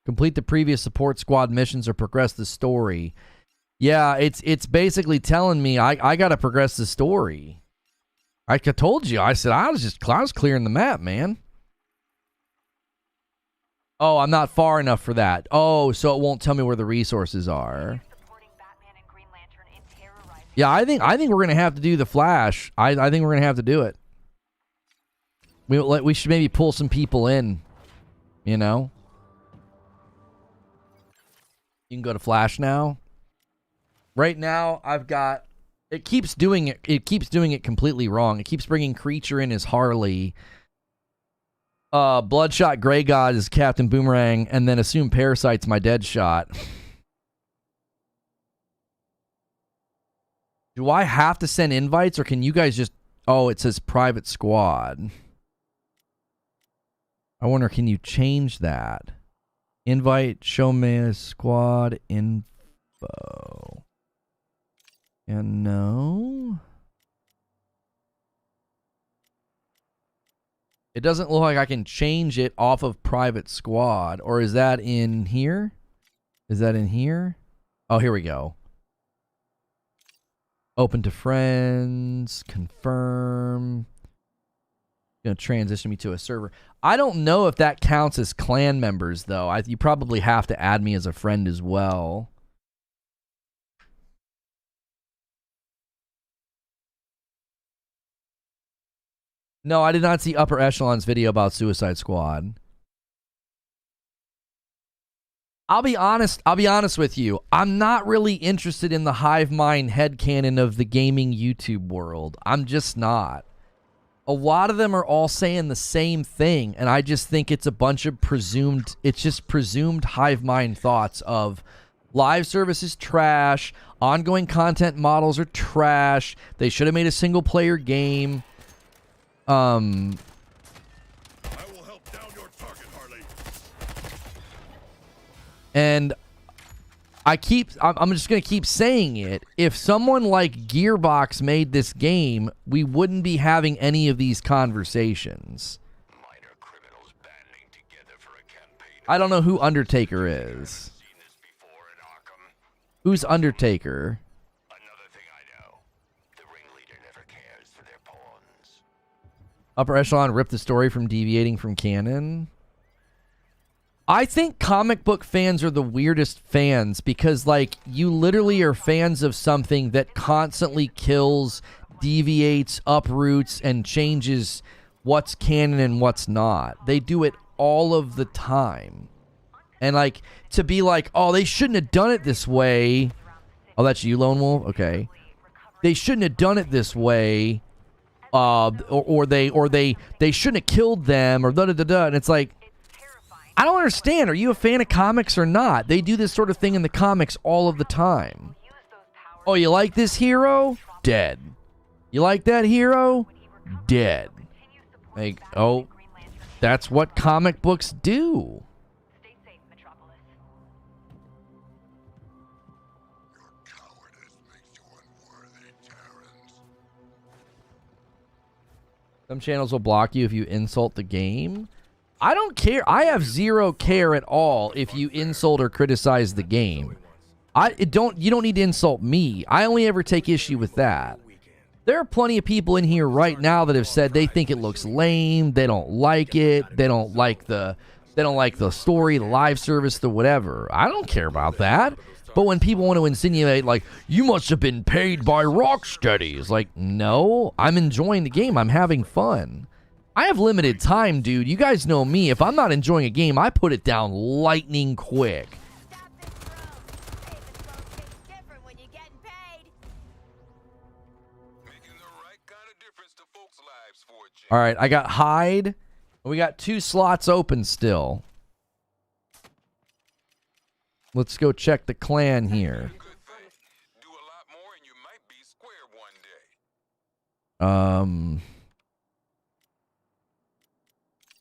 Complete the previous support squad missions or progress the story. Yeah, it's basically telling me I got to progress the story. I told you. I said I was clearing the map, man. Oh, I'm not far enough for that. Oh, so it won't tell me where the resources are. Yeah, I think we're gonna have to do the Flash. I think we're gonna have to do it. We should maybe pull some people in. You know. You can go to Flash now. Right now, I've got. It keeps doing it. It keeps doing it completely wrong. It keeps bringing Creature in as Harley. Bloodshot Grey God is Captain Boomerang, and then Assume Parasite's my dead shot. Do I have to send invites, or can you guys just... Oh, it says private squad. I wonder, can you change that? Invite, show me squad info. And no... It doesn't look like I can change it off of private squad. Or is that in here? Is that in here? Oh, here we go. Open to friends, confirm. Gonna transition me to a server. I don't know if that counts as clan members, though. You probably have to add me as a friend as well. No, I did not see Upper Echelon's video about Suicide Squad. I'll be honest with you. I'm not really interested in the hive mind headcanon of the gaming YouTube world. I'm just not. A lot of them are all saying the same thing, and I just think it's a bunch of presumed hive mind thoughts of live service is trash, ongoing content models are trash, they should have made a single player game. I will help down your target, Harley. And I'm just going to keep saying it. If someone like Gearbox made this game, we wouldn't be having any of these conversations. Minor criminals banding together for a campaign. I don't know who Undertaker is. Seen this before in Arkham? Who's Undertaker? Another thing I know. The ringleader never cares for their pawns. Upper Echelon ripped the story from deviating from canon. I think comic book fans are the weirdest fans because, like, you literally are fans of something that constantly kills, deviates, uproots, and changes what's canon and what's not. They do it all of the time. And, like, to be like, oh, they shouldn't have done it this way. Oh, that's you, Lone Wolf? Okay. They shouldn't have done it this way. Or they shouldn't have killed them, or da-da-da-da. And it's like, I don't understand. Are you a fan of comics or not? They do this sort of thing in the comics all of the time. Oh, you like this hero? Dead. You like that hero? Dead. Like, oh, that's what comic books do. Cowardice makes you unworthy, Terrence. Some channels will block you if you insult the game. I don't care. I have zero care at all if you insult or criticize the game. You don't need to insult me. I only ever take issue with that. There are plenty of people in here right now that have said they think it looks lame, they don't like it, they don't like the story, the live service, the whatever. I don't care about that. But when people want to insinuate, like, you must have been paid by Rocksteady, it's like, no, I'm enjoying the game. I'm having fun. I have limited time, dude. You guys know me. If I'm not enjoying a game, I put it down lightning quick. Stop this, bro. Hey, this world tastes different when you're getting paid. Making the right kind of difference to folks' lives for a change. All right, I got hide. We got 2 slots open still. Let's go check the clan here. Good thing. Do a lot more and you might be square one day.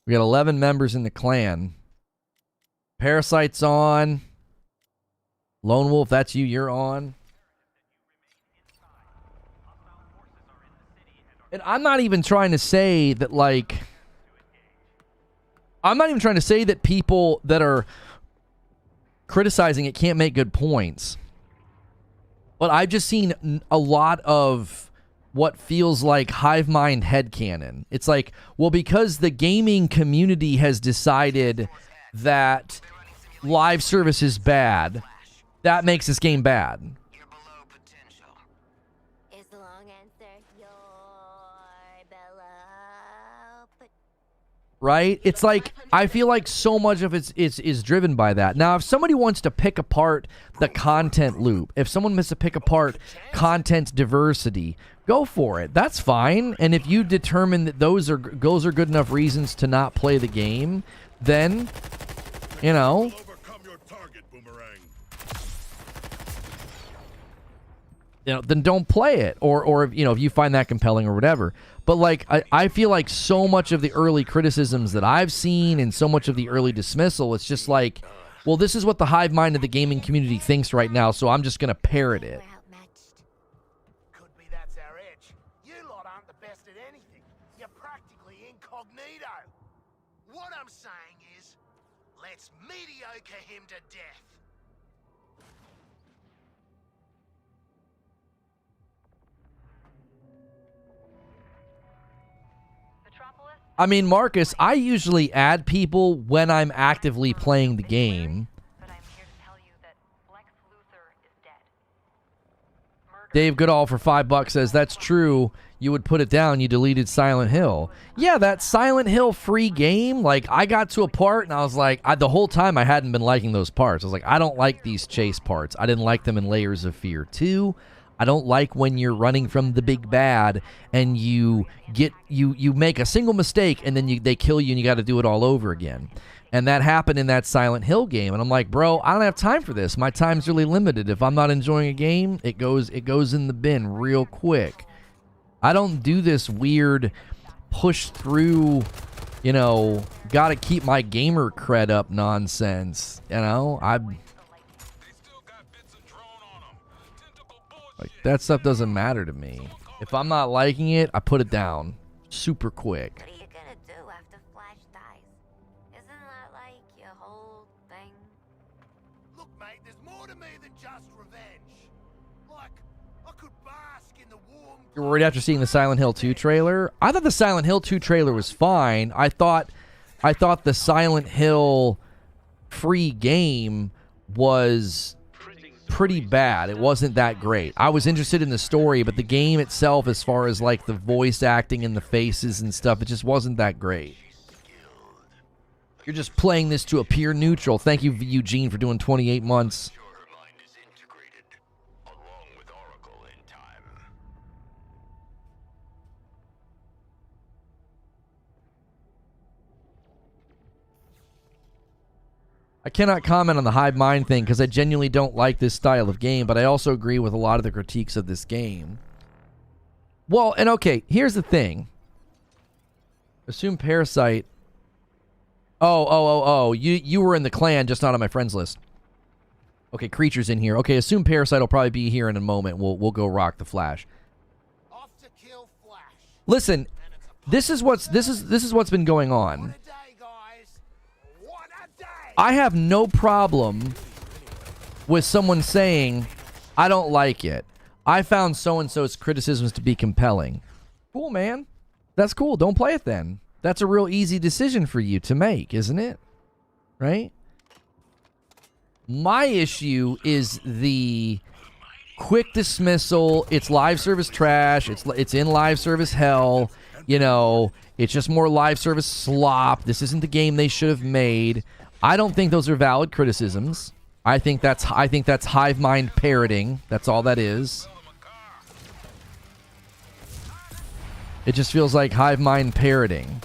We got 11 members in the clan. Parasite's on. Lone Wolf, that's you. You're on. And I'm not even trying to say that, like... I'm not even trying to say that people that are criticizing it can't make good points. But I've just seen a lot of what feels like hive mind headcanon. It's like, well, because the gaming community has decided that live service is bad, that makes this game bad. You're below potential. Is the long answer you're below? But Right? It's like, I feel like so much of it is driven by that. Now, if somebody wants to pick apart the content loop, if someone wants to pick apart content diversity, go for it. That's fine. And if you determine that those are good enough reasons to not play the game, then, you know, Overcome your target, Boomerang. then don't play it. Or you know, if you find that compelling or whatever. But, like, I feel like so much of the early criticisms that I've seen and so much of the early dismissal, it's just like, well, this is what the hive mind of the gaming community thinks right now, so I'm just going to parrot it. we're outmatched. Could be that's our edge. You lot aren't the best at anything. You're practically incognito. What I'm saying is, let's mediocre him to death. I mean, Marcus, I usually add people when I'm actively playing the game. But I'm here to tell you that Lex Luthor is dead. Murdered. Dave Goodall for $5 says, that's true. You would put it down. You deleted Silent Hill. Yeah, that Silent Hill free game, like, I got to a part and I was like, the whole time I hadn't been liking those parts. I was like, I don't like these chase parts. I didn't like them in Layers of Fear 2. I don't like when you're running from the big bad and you make a single mistake and then they kill you and you got to do it all over again. And that happened in that Silent Hill game. And I'm like, bro, I don't have time for this. My time's really limited. If I'm not enjoying a game, it goes in the bin real quick. I don't do this weird push through, got to keep my gamer cred up nonsense. Like, that stuff doesn't matter to me. If I'm not liking it, I put it down super quick. What are you gonna do after Flash dies? Isn't that like your whole thing? Look, mate, there's more to me than just revenge. Like, I could bask in the warm... You're worried after seeing the Silent Hill 2 trailer? I thought the Silent Hill 2 trailer was fine. I thought the Silent Hill free game was pretty bad. It wasn't that great. I was interested in the story, but the game itself, as far as like the voice acting and the faces and stuff, it just wasn't that great. You're just playing this to appear neutral. Thank you, Eugene, for doing 28 months. Your mind is integrated, along with Oracle in time. I cannot comment on the hive mind thing because I genuinely don't like this style of game, but I also agree with a lot of the critiques of this game. Well, and okay, here's the thing. Assume Parasite. Oh. You were in the clan, just not on my friends list. Okay, Creature's in here. Okay, Assume Parasite will probably be here in a moment. We'll go rock the Flash. Off to kill Flash. Listen, this is what's been going on. What a day, guys. What a day. I have no problem with someone saying, I don't like it. I found so-and-so's criticisms to be compelling. Cool, man. That's cool. Don't play it then. That's a real easy decision for you to make, isn't it? Right? My issue is the quick dismissal. It's live service trash. It's in live service hell. It's just more live service slop. This isn't the game they should have made. I don't think those are valid criticisms. I think that's hive mind parroting. That's all that is. It just feels like hive mind parroting.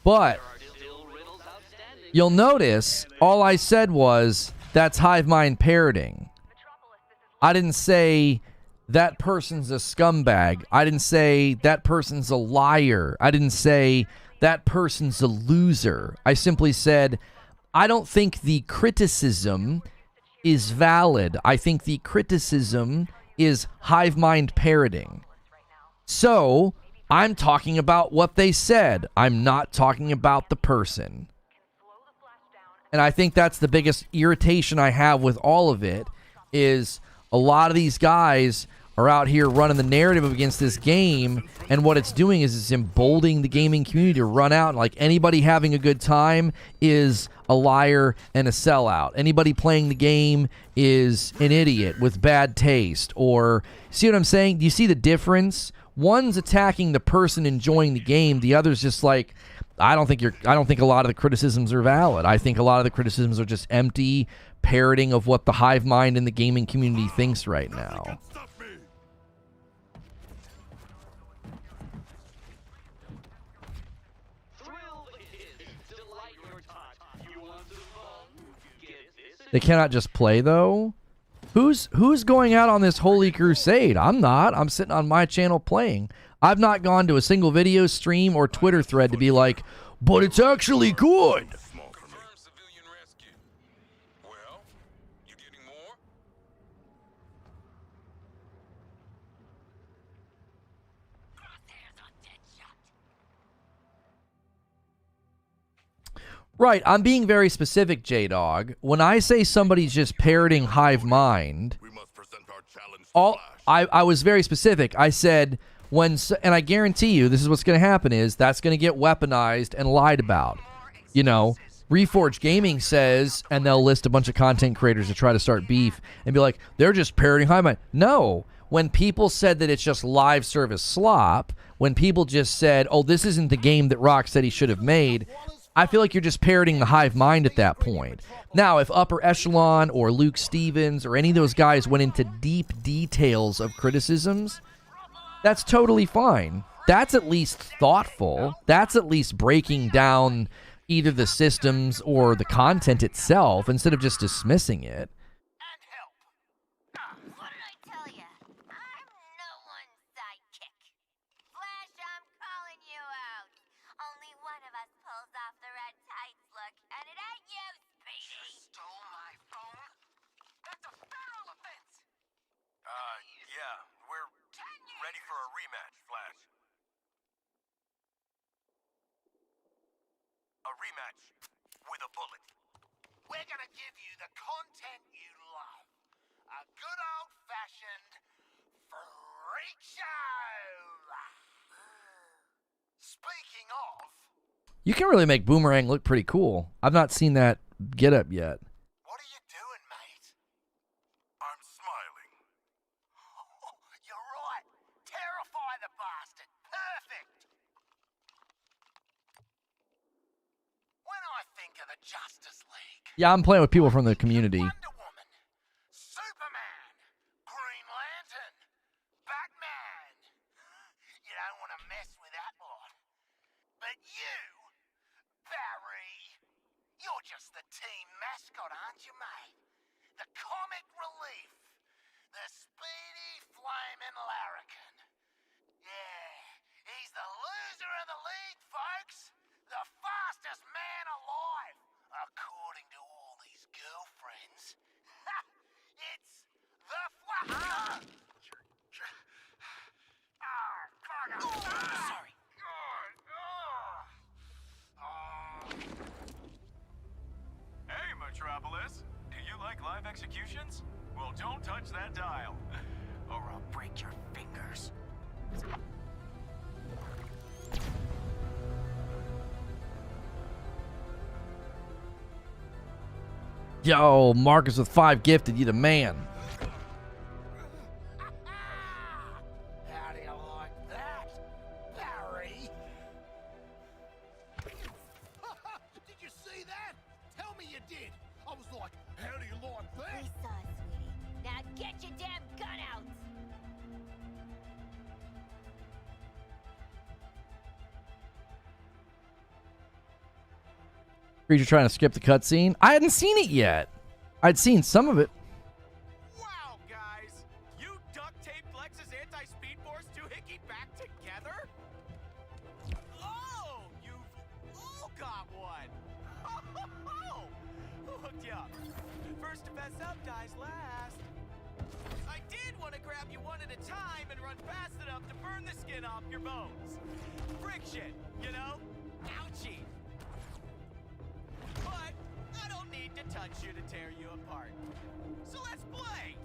But you'll notice all I said was that's hive mind parroting. I didn't say that person's a scumbag. I didn't say that person's a liar. I didn't say that person's a loser. I simply said I don't think the criticism is valid. I think the criticism is hive mind parroting. So I'm talking about what they said. I'm not talking about the person. And I think that's the biggest irritation I have with all of it, is a lot of these guys are out here running the narrative against this game, and what it's doing is it's emboldening the gaming community to run out, and like anybody having a good time is a liar and a sellout. Anybody playing the game is an idiot with bad taste. Or, see what I'm saying? Do you see the difference? One's attacking the person enjoying the game. The other's just like, I don't think a lot of the criticisms are valid. I think a lot of the criticisms are just empty parroting of what the hive mind in the gaming community thinks right now. They cannot just play, though. Who's going out on this holy crusade? I'm not. I'm sitting on my channel playing. I've not gone to a single video stream or Twitter thread to be like, but it's actually good. Civilian rescue. Well, you getting more? Right, I'm being very specific, J-Dog. When I say somebody's just parroting hive mind, We must present our challenge to Flash. I was very specific. I said, and I guarantee you this is what's going to happen is that's going to get weaponized and lied about. You know, Reforge Gaming says, and they'll list a bunch of content creators to try to start beef and be like, they're just parroting Hive Mind. No. When people said that it's just live service slop, when people just said, oh, this isn't the game that Rocksteady should have made, I feel like you're just parroting the Hive Mind at that point. Now, if Upper Echelon or Luke Stevens or any of those guys went into deep details of criticisms, that's totally fine. That's at least thoughtful. That's at least breaking down either the systems or the content itself instead of just dismissing it. What did I tell ya? I'm no one's sidekick. Flash, I'm calling you out. Only one of us pulls off the red tights look, and it ain't you, Speedy. Stole my phone? That's a federal offense! Yeah, we're ready for a rematch, Flash. A rematch with a bullet. We're gonna give you the content you love. A good old-fashioned freak show! Speaking of, You can really make Boomerang look pretty cool. I've not seen that get up yet. what are you doing, mate? I'm smiling. You're right. Terrify the bastard. Perfect. When I think of the Justice League, Yeah, I'm playing with people from the community. Wonder Woman, Superman, Green Lantern, Batman. You don't want to mess with that lot. But you, Barry, you're just the team mascot, aren't you, mate? The comic relief. The speedy flaming larrikin. Yeah, he's the loser of the league, folks. The fastest man alive, according to all these girlfriends. It's the Flash. Sorry. Hey, Metropolis. Do you like live executions? Well, don't touch that dial, or I'll break your fingers. Yo, Marcus with 5 gifted. You the man. How do you like that, Barry? Did you see that? Tell me you did. I was like, how do you like that? We saw it, sweetie. Now get your damn gun out. Creature trying to skip the cutscene. I hadn't seen it yet. I'd seen some of it. Wow, guys! You duct taped Lex's anti-speed force doohickey back together? Oh, you've all got one! Who hooked you up? First to mess up dies last. I did want to grab you one at a time and run fast enough to burn the skin off your bones. Friction, you know? Ouchie. But I don't need to touch you to tear you apart. So let's play!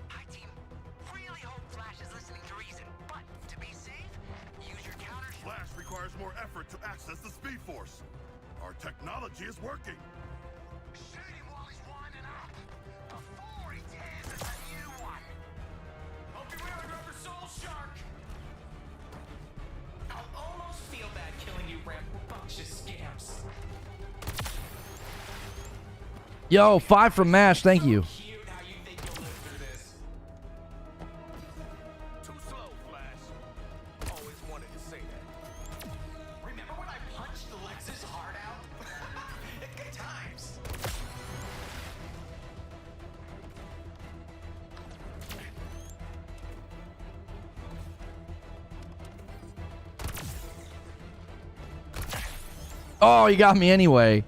Hi, team. Really hope Flash is listening to reason, but to be safe, use your counter. Flash requires more effort to access the Speed Force. Our technology is working. Shoot him while he's winding up. Before he tears us a new one. Hope you're wearing rubber soul, shark! I'll almost feel bad killing you rambunctious scamps. Yo, 5 from MASH. Thank you. Cute how you think you'll live through this. Too slow, Flash. Always wanted to say that. Remember when I punched Lex's heart out? Good times. Oh, you got me anyway.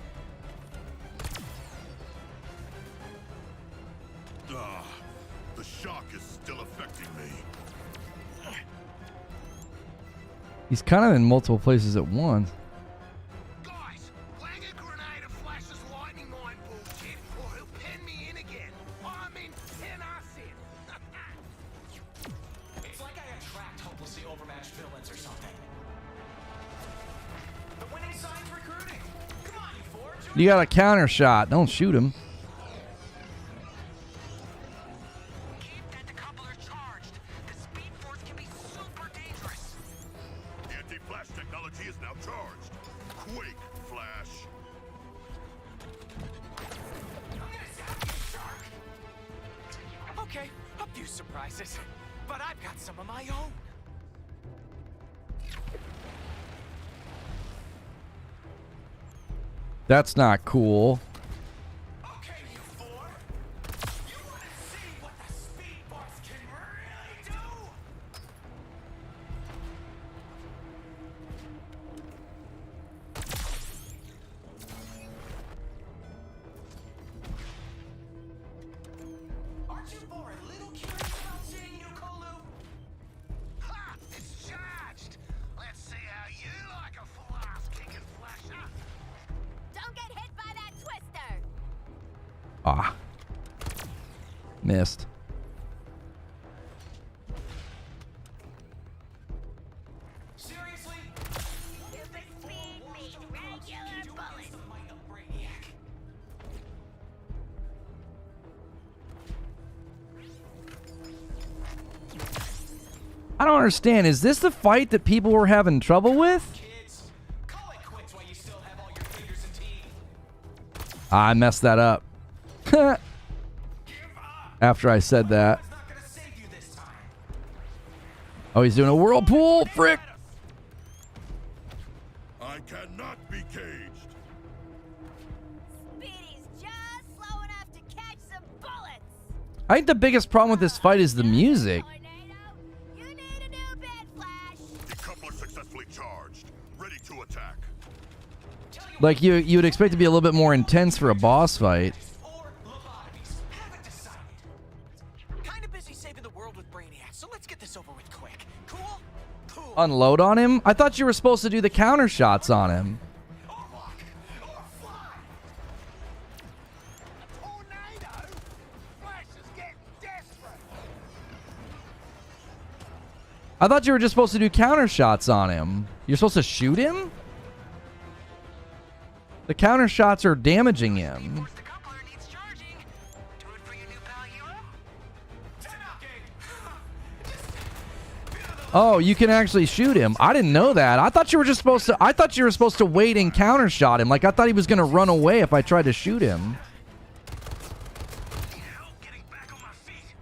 The shock is still affecting me. He's kind of in multiple places at once. Guys, flang a grenade of Flash's lightning mine bullshit, or he'll pen me in again. I mean, pen us in. It's like I attract hopelessly overmatched villains or something. You got a counter shot. Don't shoot him. Keep that decoupler charged. The speed force can be super dangerous. The anti-flash technology is now charged. Quake flash. Okay, a few surprises, but I've got some of my own. That's not cool. Okay, you four. You want to see what the speed force can really do? Aren't you four a little curious about seeing you, Kolu? Ha! It's charged! Let's see how you like a full ass kicking flasher. Don't get hit by that twister! Ah. Missed. Seriously? Stupid speed means regular bullets. Might up Brainiac. I don't understand. Is this the fight that people were having trouble with? Kids, call it quits while you still have all your fingers and teeth. I messed that up. Give up. After I said that. It's not gonna save you this time. Oh, he's doing a whirlpool? Frick. I cannot be caged. Speedy's just slow enough to catch some bullets! I think the biggest problem with this fight is the music. Tornado, you need a new bed, Flash! Decoupler successfully charged. Ready to attack. Like, you would expect it to be a little bit more intense for a boss fight. Or lobotomies. Haven't decided. Kinda busy saving the world with Brainiac, so let's get this over with quick. Cool? Cool. Unload on him? I thought you were supposed to do the counter shots on him. Or walk. Or fly. Tornado! Flash is getting desperate! I thought you were just supposed to do counter shots on him. You're supposed to shoot him? The counter shots are damaging him. Force decoupler needs charging. Do it for your new pal Hero. Oh, you can actually shoot him. I didn't know that. I thought you were just supposed to. I thought you were supposed to wait and counter shot him. Like I thought he was gonna run away if I tried to shoot him. Need help getting back on my feet.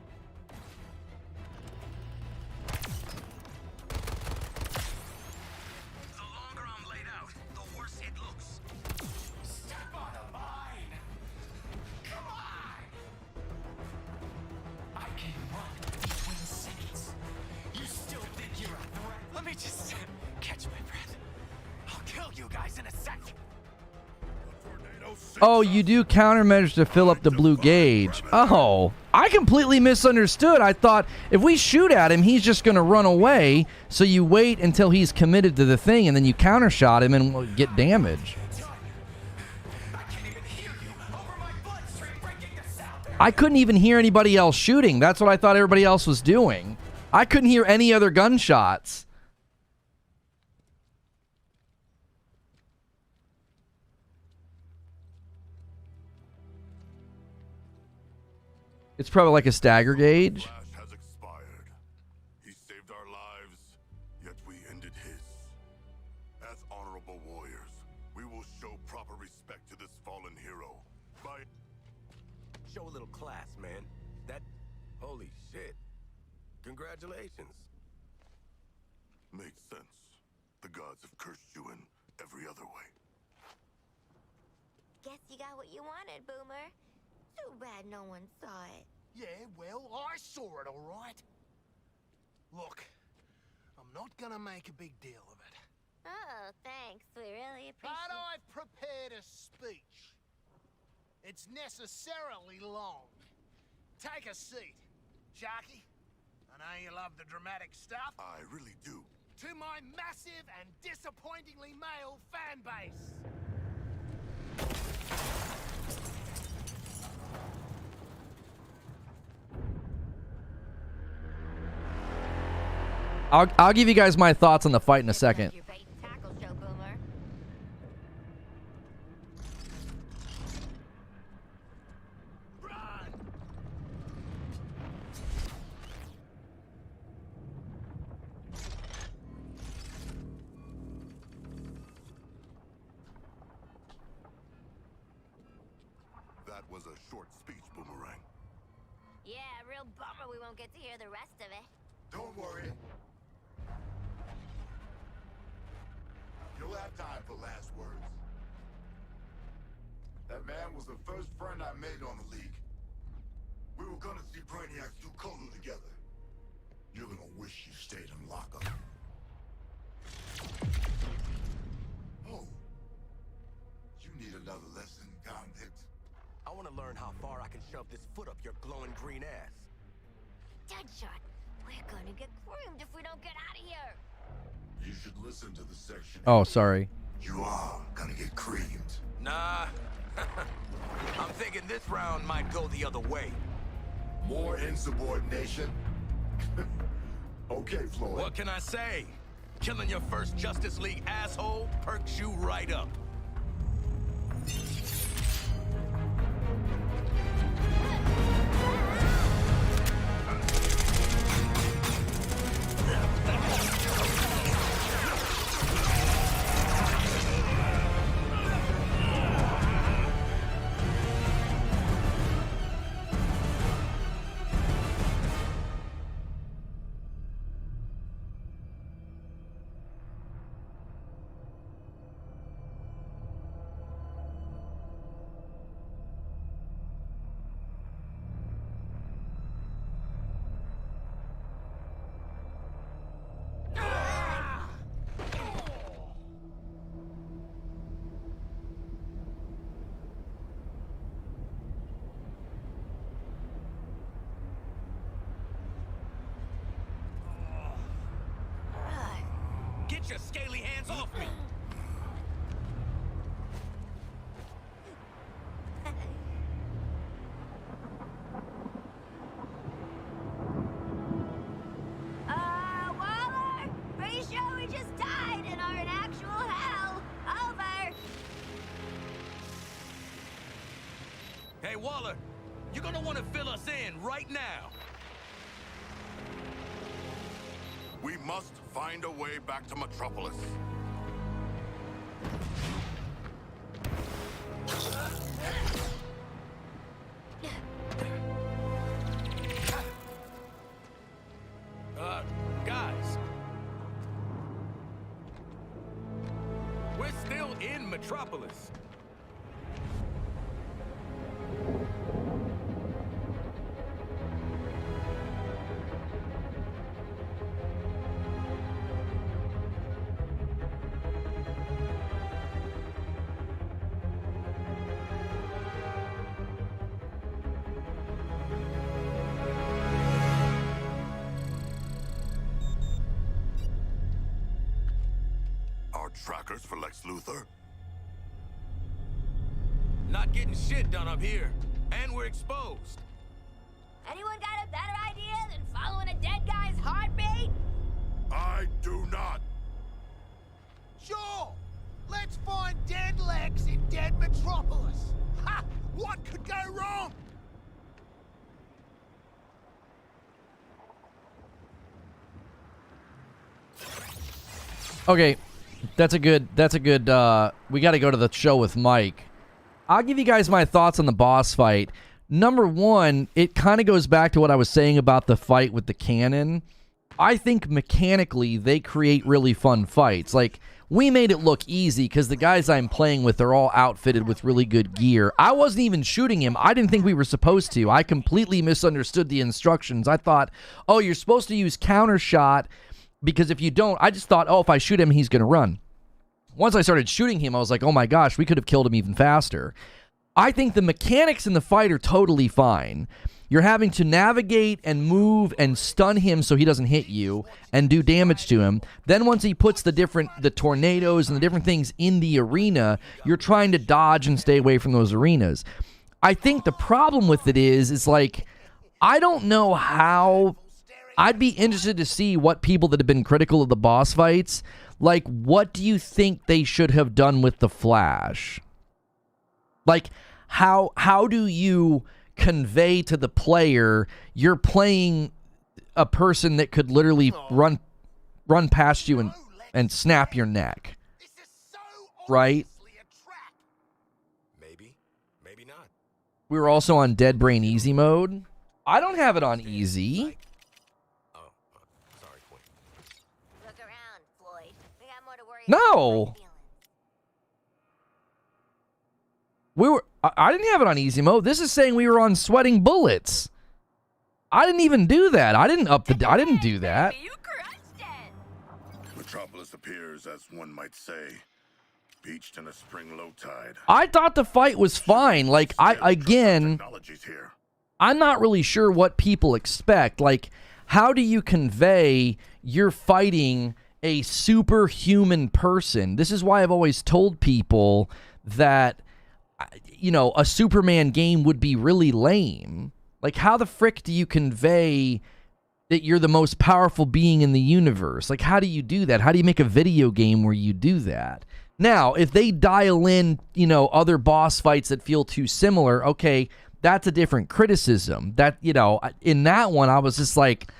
The longer I'm laid out, the worse it looks. Step on the mine. Come on. I can run between seconds. You still think you're a threat? Let me just catch my breath. I'll kill you guys in a sec. Tornado Oh, you do countermeasures to fill up the blue gauge. Oh, I completely misunderstood. I thought if we shoot at him, he's just gonna run away. So you wait until he's committed to the thing, and then you counter shot him and will get damage. I can't even hear you over my bloodstream breaking the sound. I couldn't even hear anybody else shooting. That's what I thought everybody else was doing. I couldn't hear any other gunshots. It's probably like a stagger gauge. Flash has expired. He saved our lives, yet we ended his. As honorable warriors, we will show proper respect to this fallen hero by Show a little class, man. That... Holy shit. Congratulations. makes sense. The gods have cursed you in every other way. Guess you got what you wanted, Boomer. Too bad no one saw it. Yeah, well, I saw it, all right. Look, I'm not gonna make a big deal of it. Oh, thanks. We really But appreciate it. I've prepared a speech. It's necessarily long. Take a seat, Sharky. I know you love the dramatic stuff. I really do. To my massive and disappointingly male fan base. I'll give you guys my thoughts on the fight in a second. Your bait and tackle show, Boomer. was a short speech, Boomerang. Yeah, real bummer we won't get to hear the rest of it. Don't worry. You'll have time for last words. That man was the first friend I made on the League. We were gonna see Brainiacs do Kolu together. You're gonna wish you stayed in lockup. Oh. You need another lesson, convict. I want to learn how far I can shove this foot up your glowing green ass. Deadshot, we're gonna get creamed if we don't get out of here. You should listen to the section. Oh, sorry. You are gonna get creamed. Nah. I'm thinking this round might go the other way. More insubordination? Okay, Floyd. What can I say? Killing your first Justice League asshole perks you right up. Get your scaly hands off me! Waller? Pretty sure we just died and are in actual hell. Over. Hey, Waller, you're gonna want to fill us in right now. We must find a way back to Metropolis. Guys. We're still in Metropolis. Trackers for Lex Luthor? Not getting shit done up here, and we're exposed. Anyone got a better idea than following a dead guy's heartbeat? I do not. Sure! Let's find dead Lex in dead Metropolis! Ha! What could go wrong? Okay, that's a good, we got to go to the show with Mike. I'll give you guys my thoughts on the boss fight. Number one, it kind of goes back to what I was saying about the fight with the cannon. I think mechanically they create really fun fights. Like, we made it look easy because the guys I'm playing with are all outfitted with really good gear. I wasn't even shooting him. I didn't think we were supposed to. I completely misunderstood the instructions. I thought, oh, you're supposed to use counter shot, because if you don't, I just thought, oh, if I shoot him, he's going to run. Once I started shooting him, I was like, oh my gosh, we could have killed him even faster. I think the mechanics in the fight are totally fine. You're having to navigate and move and stun him so he doesn't hit you and do damage to him. Then once he puts the tornadoes and the different things in the arena, you're trying to dodge and stay away from those arenas. I think the problem with it is like, I don't know how. I'd be interested to see what people that have been critical of the boss fights, like, what do you think they should have done with the Flash? Like, how do you convey to the player you're playing a person that could literally run past you and snap your neck? Right? Maybe, maybe not. We were also on Dead Brain Easy mode. I don't have it on easy. Oh, sorry, Queen. Look around, Floyd. We got more to worry No. about than I didn't have it on easy mode. This is saying we were on sweating bullets. I didn't even do that. I didn't do that. You crushed it. Metropolis appears, as one might say, beached in a spring low tide. I thought the fight was fine. Like, Technology's here. I'm not really sure what people expect. Like, how do you convey you're fighting a superhuman person? This is why I've always told people that, you know, a Superman game would be really lame. Like, how the frick do you convey that you're the most powerful being in the universe? Like, how do you do that? How do you make a video game where you do that? Now, if they dial in, you know, other boss fights that feel too similar, okay, that's a different criticism. That, you know, in that one, I was just like,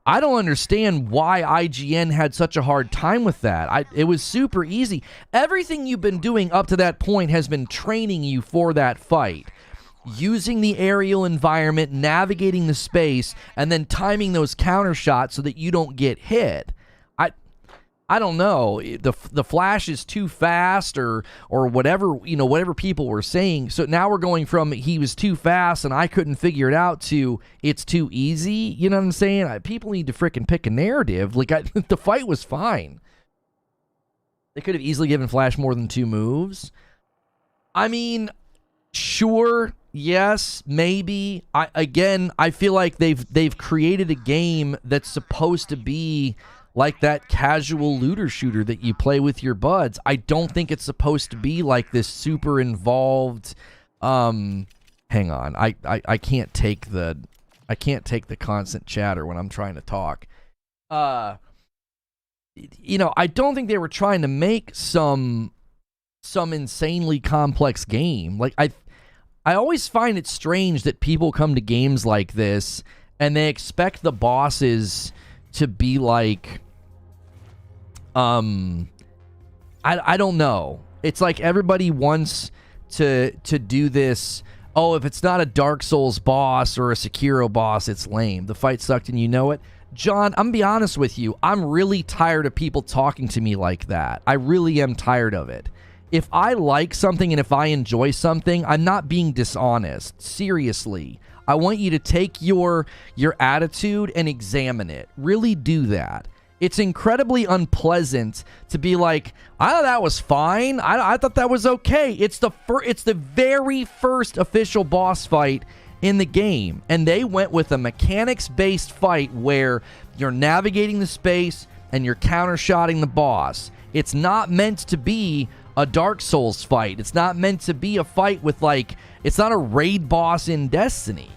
I don't understand why IGN had such a hard time with that. It was super easy. Everything you've been doing up to that point has been training you for that fight. Using the aerial environment, navigating the space, and then timing those counter shots so that you don't get hit. I don't know. The Flash is too fast or whatever, you know, whatever people were saying. So now we're going from he was too fast and I couldn't figure it out to it's too easy. You know what I'm saying? People need to frickin' pick a narrative. Like, the fight was fine. They could have easily given Flash more than 2 moves. I mean, sure, yes, maybe. I feel like they've created a game that's supposed to be like that casual looter shooter that you play with your buds. I don't think it's supposed to be like this super involved. Hang on, I can't take the constant chatter when I'm trying to talk. You know, I don't think they were trying to make some insanely complex game. Like, I always find it strange that people come to games like this and they expect the bosses to be like, I don't know. It's like everybody wants to do this. Oh, if it's not a Dark Souls boss or a Sekiro boss, it's lame. The fight sucked and you know it. John, I'm gonna be honest with you. I'm really tired of people talking to me like that. I really am tired of it. If I like something and if I enjoy something, I'm not being dishonest. Seriously. I want you to take your attitude and examine it. Really do that. It's incredibly unpleasant to be like, I thought that was fine. I thought that was okay. It's the very first official boss fight in the game, and they went with a mechanics-based fight where you're navigating the space and you're counter-shotting the boss. It's not meant to be a Dark Souls fight. It's not meant to be a fight with, like, it's not a raid boss in Destiny.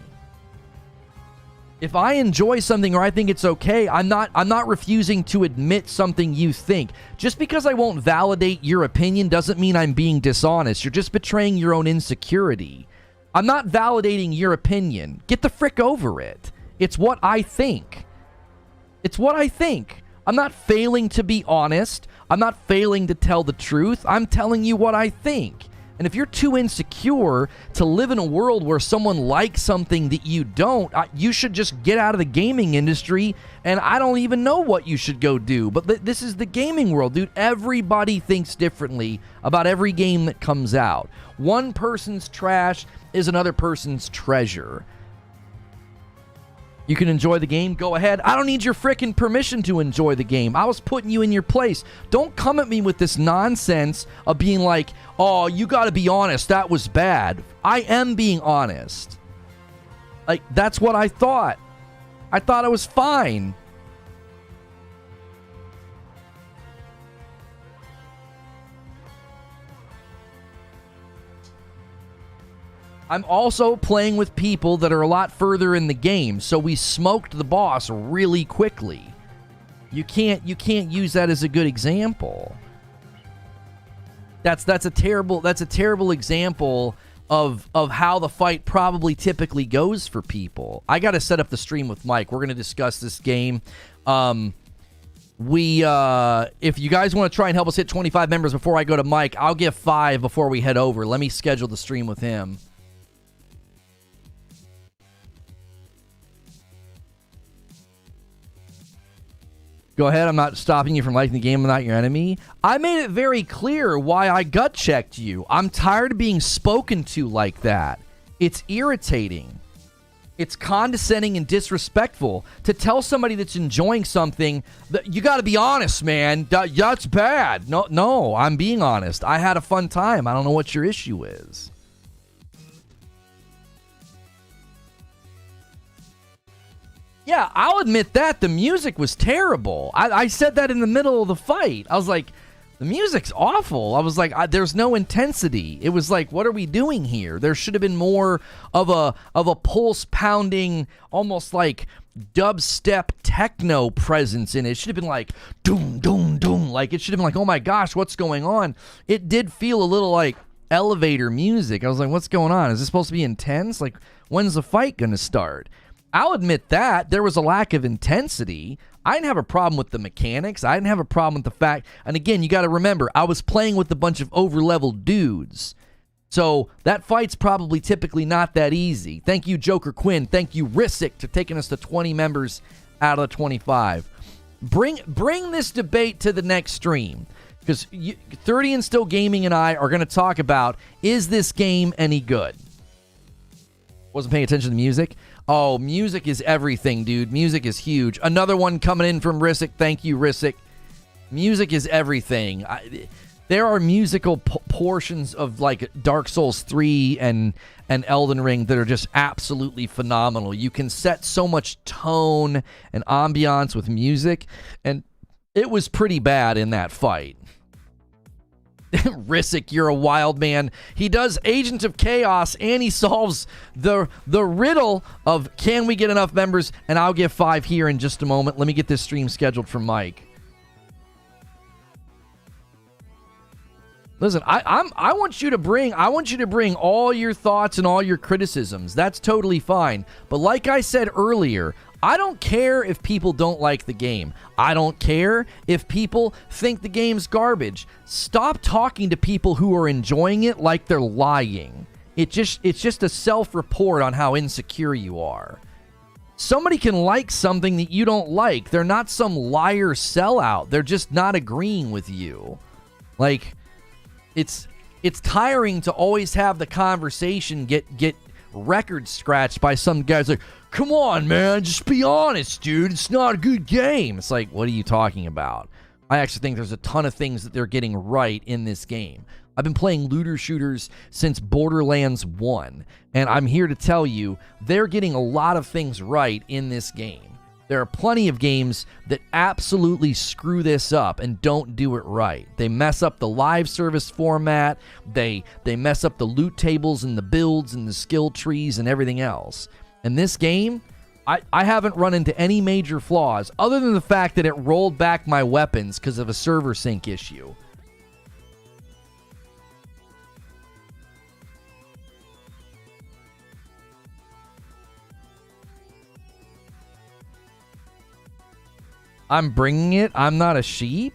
If I enjoy something or I think it's okay, I'm not refusing to admit something you think. Just because I won't validate your opinion doesn't mean I'm being dishonest. You're just betraying your own insecurity. I'm not validating your opinion. Get the frick over it. It's what I think. It's what I think. I'm not failing to be honest. I'm not failing to tell the truth. I'm telling you what I think. And if you're too insecure to live in a world where someone likes something that you don't, you should just get out of the gaming industry, and I don't even know what you should go do. But this is the gaming world, dude. Everybody thinks differently about every game that comes out. One person's trash is another person's treasure. You can enjoy the game, go ahead. I don't need your frickin' permission to enjoy the game. I was putting you in your place. Don't come at me with this nonsense of being like, oh, you gotta be honest, that was bad. I am being honest. Like, that's what I thought. I thought it was fine. I'm also playing with people that are a lot further in the game, so we smoked the boss really quickly. You can't use that as a good example. That's a terrible example of how the fight probably typically goes for people. I got to set up the stream with Mike. We're going to discuss this game. If you guys want to try and help us hit 25 members before I go to Mike, I'll give 5 before we head over. Let me schedule the stream with him. Go ahead. I'm not stopping you from liking the game. I'm not your enemy. I made it very clear why I gut checked you. I'm tired of being spoken to like that. It's irritating. It's condescending and disrespectful to tell somebody that's enjoying something that you got to be honest, man. That's bad. No, I'm being honest. I had a fun time. I don't know what your issue is. Yeah, I'll admit that. The music was terrible. I said that in the middle of the fight. I was like, the music's awful. I was like, there's no intensity. It was like, what are we doing here? There should have been more of a pulse pounding, almost like dubstep techno presence in it. It should have been like doom, doom, doom. Like it should have been like, oh my gosh, what's going on? It did feel a little like elevator music. I was like, what's going on? Is this supposed to be intense? Like, when's the fight gonna start? I'll admit that there was a lack of intensity. I didn't have a problem with the mechanics. I didn't have a problem with the fact, and again, you got to remember, I was playing with a bunch of over-leveled dudes. So that fight's probably typically not that easy. Thank you, Joker Quinn. Thank you, Rissick, for taking us to 20 members out of the 25. Bring this debate to the next stream, because 30 and Still Gaming and I are going to talk about, is this game any good? Wasn't paying attention to the music. Oh, music is everything, dude. Music is huge. Another one coming in from Rissick. Thank you, Rissick. Music is everything. There are musical portions of like Dark Souls 3 and Elden Ring that are just absolutely phenomenal. You can set so much tone and ambiance with music, and it was pretty bad in that fight. Rissick, you're a wild man. He does Agents of Chaos, and he solves the riddle of can we get enough members, and I'll give 5 here in just a moment. Let me get this stream scheduled for Mike. Listen, I want you to bring all your thoughts and all your criticisms. That's totally fine. But like I said earlier, I don't care if people don't like the game. I don't care if people think the game's garbage. Stop talking to people who are enjoying it like they're lying. It's just a self-report on how insecure you are. Somebody can like something that you don't like. They're not some liar sellout. They're just not agreeing with you. Like, it's tiring to always have the conversation get record scratched by some guys like, come on, man, just be honest, dude. It's not a good game. It's like, what are you talking about? I actually think there's a ton of things that they're getting right in this game. I've been playing looter shooters since Borderlands 1, and I'm here to tell you they're getting a lot of things right in this game. There are plenty of games that absolutely screw this up and don't do it right. They mess up the live service format. They mess up the loot tables and the builds and the skill trees and everything else. And this game, I haven't run into any major flaws other than the fact that it rolled back my weapons because of a server sync issue. I'm bringing it. I'm not a sheep.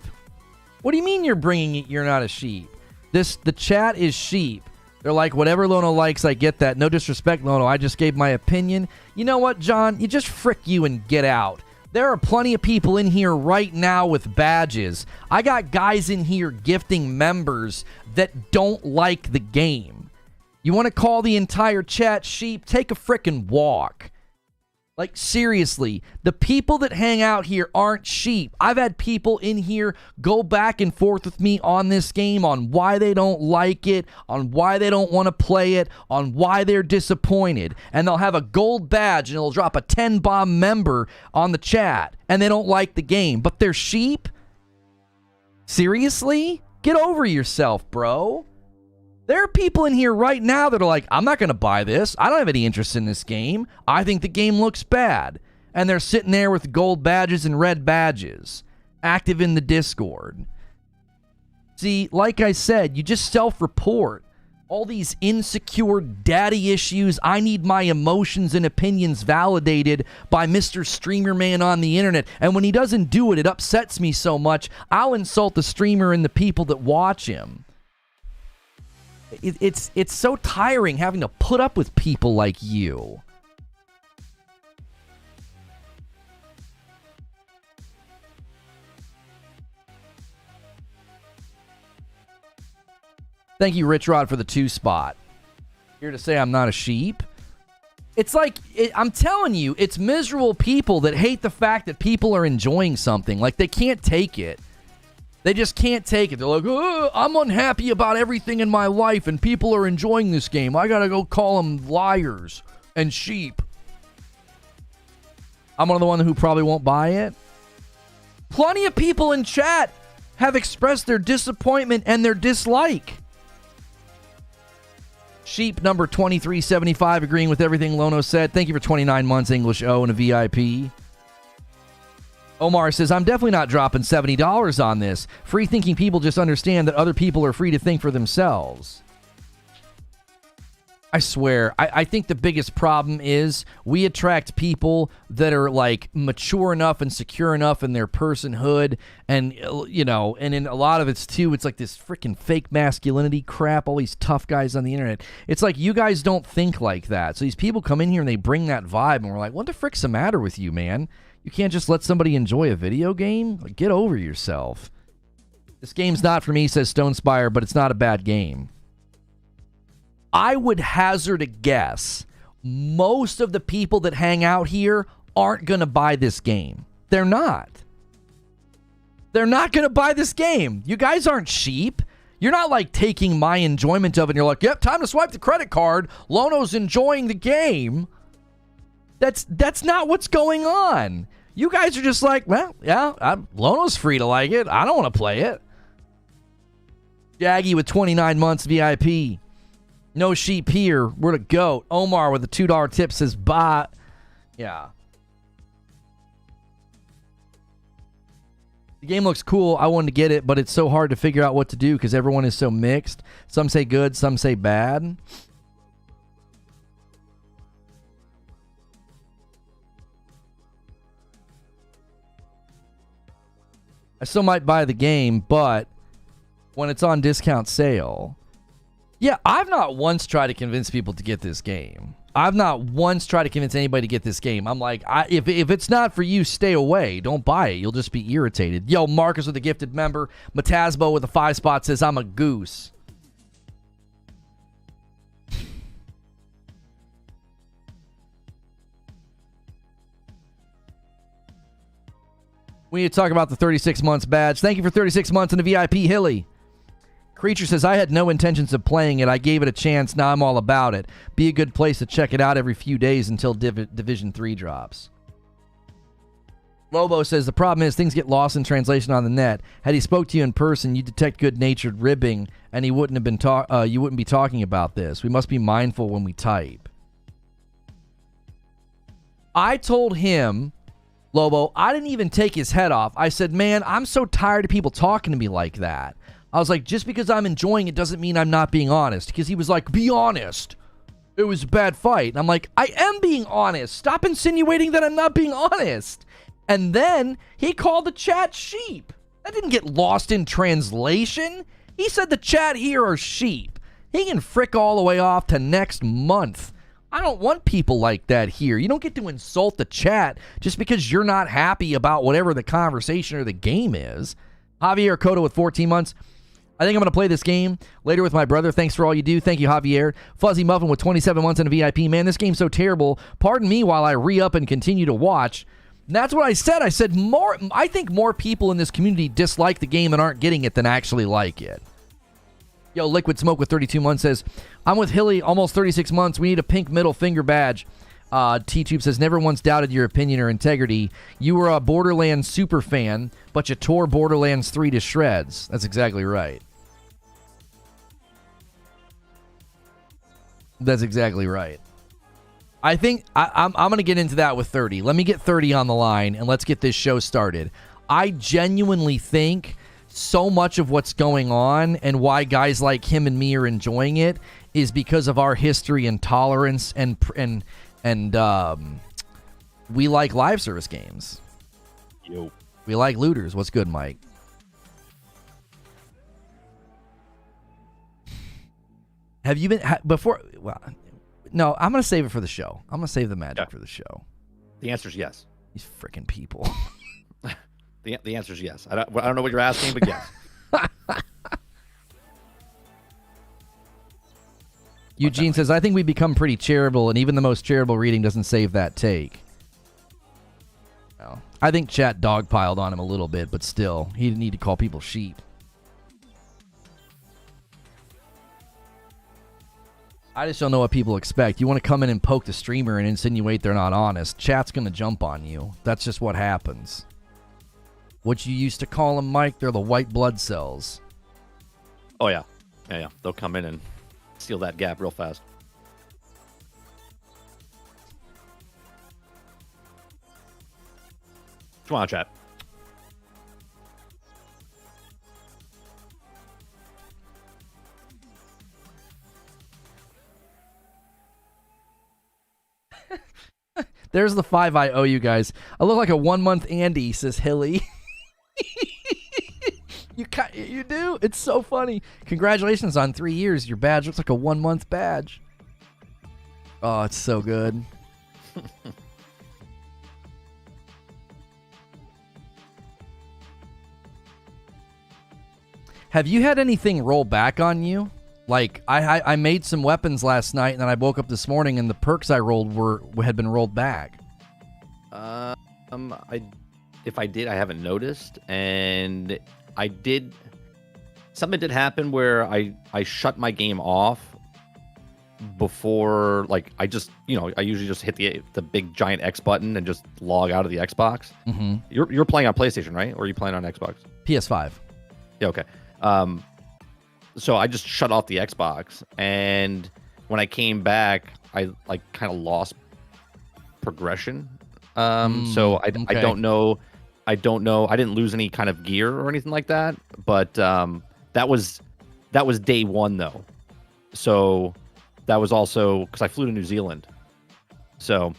What do you mean you're bringing it? You're not a sheep. The chat is sheep. They're like, whatever Lono likes, I get that. No disrespect, Lono. I just gave my opinion. You know what, John? You just frick you and get out. There are plenty of people in here right now with badges. I got guys in here gifting members that don't like the game. You want to call the entire chat sheep? Take a frickin' walk. Like, seriously, the people that hang out here aren't sheep. I've had people in here go back and forth with me on this game on why they don't like it, on why they don't want to play it, on why they're disappointed. And they'll have a gold badge and it'll drop a 10-bomb member on the chat. And they don't like the game. But they're sheep? Seriously? Get over yourself, bro. There are people in here right now that are like, I'm not going to buy this. I don't have any interest in this game. I think the game looks bad. And they're sitting there with gold badges and red badges, active in the Discord. See, like I said, you just self-report. All these insecure daddy issues, I need my emotions and opinions validated by Mr. Streamer Man on the internet. And when he doesn't do it, it upsets me so much, I'll insult the streamer and the people that watch him. It's so tiring having to put up with people like you. Thank you, Rich Rod, for the 2 spot. Here to say I'm not a sheep. It's like, I'm telling you, it's miserable people that hate the fact that people are enjoying something. Like, they can't take it. They just can't take it. They're like, oh, I'm unhappy about everything in my life, and people are enjoying this game. I gotta go call them liars and sheep. I'm one of the ones who probably won't buy it. Plenty of people in chat have expressed their disappointment and their dislike. Sheep number 2375 agreeing with everything Lono said. Thank you for 29 months English O and a VIP. Omar says, I'm definitely not dropping $70 on this. Free-thinking people just understand that other people are free to think for themselves. I swear, I think the biggest problem is we attract people that are, like, mature enough and secure enough in their personhood. And, you know, and in a lot of it's, too, it's like this freaking fake masculinity crap, all these tough guys on the internet. It's like you guys don't think like that. So these people come in here and they bring that vibe, and we're like, what the frick's the matter with you, man? You can't just let somebody enjoy a video game? Like, get over yourself. This game's not for me, says Stonespire, but it's not a bad game. I would hazard a guess most of the people that hang out here aren't going to buy this game. They're not. They're not going to buy this game. You guys aren't sheep. You're not like taking my enjoyment of it and you're like, yep, time to swipe the credit card. Lono's enjoying the game. That's not what's going on. You guys are just like, well, yeah, Lono's free to like it. I don't want to play it. Jaggy with 29 months VIP. No sheep here. We're the GOAT. Omar with a $2 tip says, bye. Yeah. The game looks cool. I wanted to get it, but it's so hard to figure out what to do because everyone is so mixed. Some say good, some say bad. I still might buy the game, but when it's on discount sale... Yeah, I've not once tried to convince people to get this game. I've not once tried to convince anybody to get this game. I'm like, if it's not for you, stay away. Don't buy it. You'll just be irritated. Yo, Marcus with a gifted member. Matasbo with a 5 spot says, I'm a goose. We need to talk about the 36 months badge. Thank you for 36 months in the VIP, Hilly. Creature says, I had no intentions of playing it. I gave it a chance. Now I'm all about it. Be a good place to check it out every few days until Division 3 drops. Lobo says, the problem is things get lost in translation on the net. Had he spoke to you in person, you'd detect good-natured ribbing, and he wouldn't have been you wouldn't be talking about this. We must be mindful when we type. I told him, Lobo, I didn't even take his head off. I said, man, I'm so tired of people talking to me like that. I was like, just because I'm enjoying it doesn't mean I'm not being honest. Because he was like, be honest. It was a bad fight. And I'm like, I am being honest. Stop insinuating that I'm not being honest. And then he called the chat sheep. That didn't get lost in translation. He said the chat here are sheep. He can frick all the way off to next month. I don't want people like that here. You don't get to insult the chat just because you're not happy about whatever the conversation or the game is. Javier Cotto with 14 months. I think I'm going to play this game later with my brother. Thanks for all you do. Thank you, Javier. Fuzzy Muffin with 27 months in a VIP. Man, this game's so terrible. Pardon me while I re-up and continue to watch. And that's what I said. I said I think more people in this community dislike the game and aren't getting it than actually like it. Yo, Liquid Smoke with 32 months says, I'm with Hilly almost 36 months. We need a pink middle finger badge. T-Tube says, never once doubted your opinion or integrity. You were a Borderlands super fan, but you tore Borderlands 3 to shreds. That's exactly right. That's exactly right. I think I'm going to get into that with 30. Let me get 30 on the line, and let's get this show started. I genuinely think so much of what's going on and why guys like him and me are enjoying it is because of our history and tolerance and we like live service games. Yo. We like looters. What's good, Mike? Have you been before? Well, no, I'm going to save it for the show. I'm going to save the magic for the show. The answer is yes. These freaking people. The answer is yes. I don't know what you're asking, but yes. Eugene says, I think we become pretty charitable, and even the most charitable reading doesn't save that take. Well, I think chat dogpiled on him a little bit, but still, he didn't need to call people sheep. I just don't know what people expect. You want to come in and poke the streamer and insinuate they're not honest. Chat's going to jump on you. That's just what happens. What you used to call them, Mike, they're the white blood cells. Oh, yeah. Yeah. They'll come in and steal that gap real fast. Come on, chat. There's the 5 I owe you guys. I look like a 1 month Andy, says Hilly. You do? It's so funny. Congratulations on 3 years. Your badge looks like a 1 month badge. Oh, it's so good. Have you had anything roll back on you? Like, I made some weapons last night, and then I woke up this morning, and the perks I rolled had been rolled back. If I did, I haven't noticed, and I did. Something did happen where I shut my game off before, like, I usually just hit the big giant X button and just log out of the Xbox. Mm-hmm. You're playing on PlayStation, right? Or are you playing on Xbox? PS5. Yeah. Okay. So I just shut off the Xbox, and when I came back, I like kind of lost progression. So I don't know. I didn't lose any kind of gear or anything like that, but that was day one though. So that was also because I flew to New Zealand. So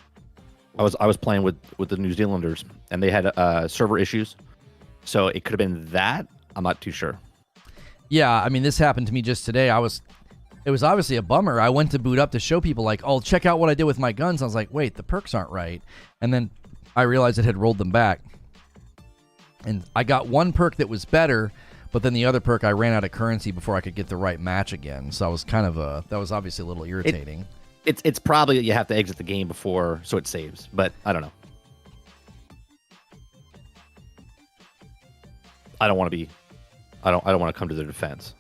I was playing with the New Zealanders, and they had server issues. So it could have been that. I'm not too sure. Yeah, I mean, this happened to me just today. It was obviously a bummer. I went to boot up to show people, like, oh, check out what I did with my guns. I was like, wait, the perks aren't right. And then I realized it had rolled them back. And I got one perk that was better, but then the other perk, I ran out of currency before I could get the right match again. So I was that was obviously a little irritating. It's probably that you have to exit the game before, so it saves. But I don't know. I don't want to come to their defense.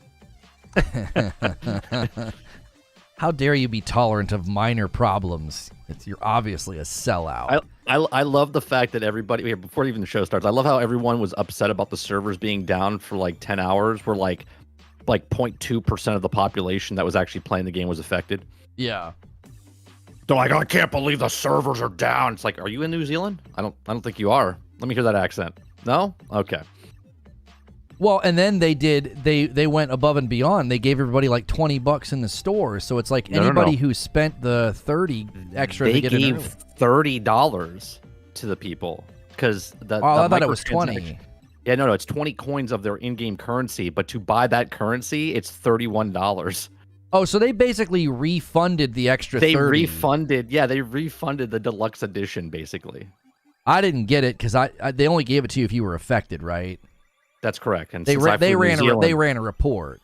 How dare you be tolerant of minor problems? You're obviously a sellout. I love the fact that everybody, before even the show starts, I love how everyone was upset about the servers being down for like 10 hours, where like 0.2% of the population that was actually playing the game was affected. Yeah. They're like, I can't believe the servers are down. It's like, are you in New Zealand? I don't think you are. Let me hear that accent. No? Okay. Well, and then they went above and beyond. They gave everybody like $20 in the store. So it's like anybody who spent the $30 extra to get it. They gave $30 to the people because I thought it was 20. Yeah, no, it's 20 coins of their in-game currency, but to buy that currency, it's $31. Oh, so they basically refunded the extra 30. They refunded the deluxe edition basically. I didn't get it because they only gave it to you if you were affected, right? That's correct. And they ran a report.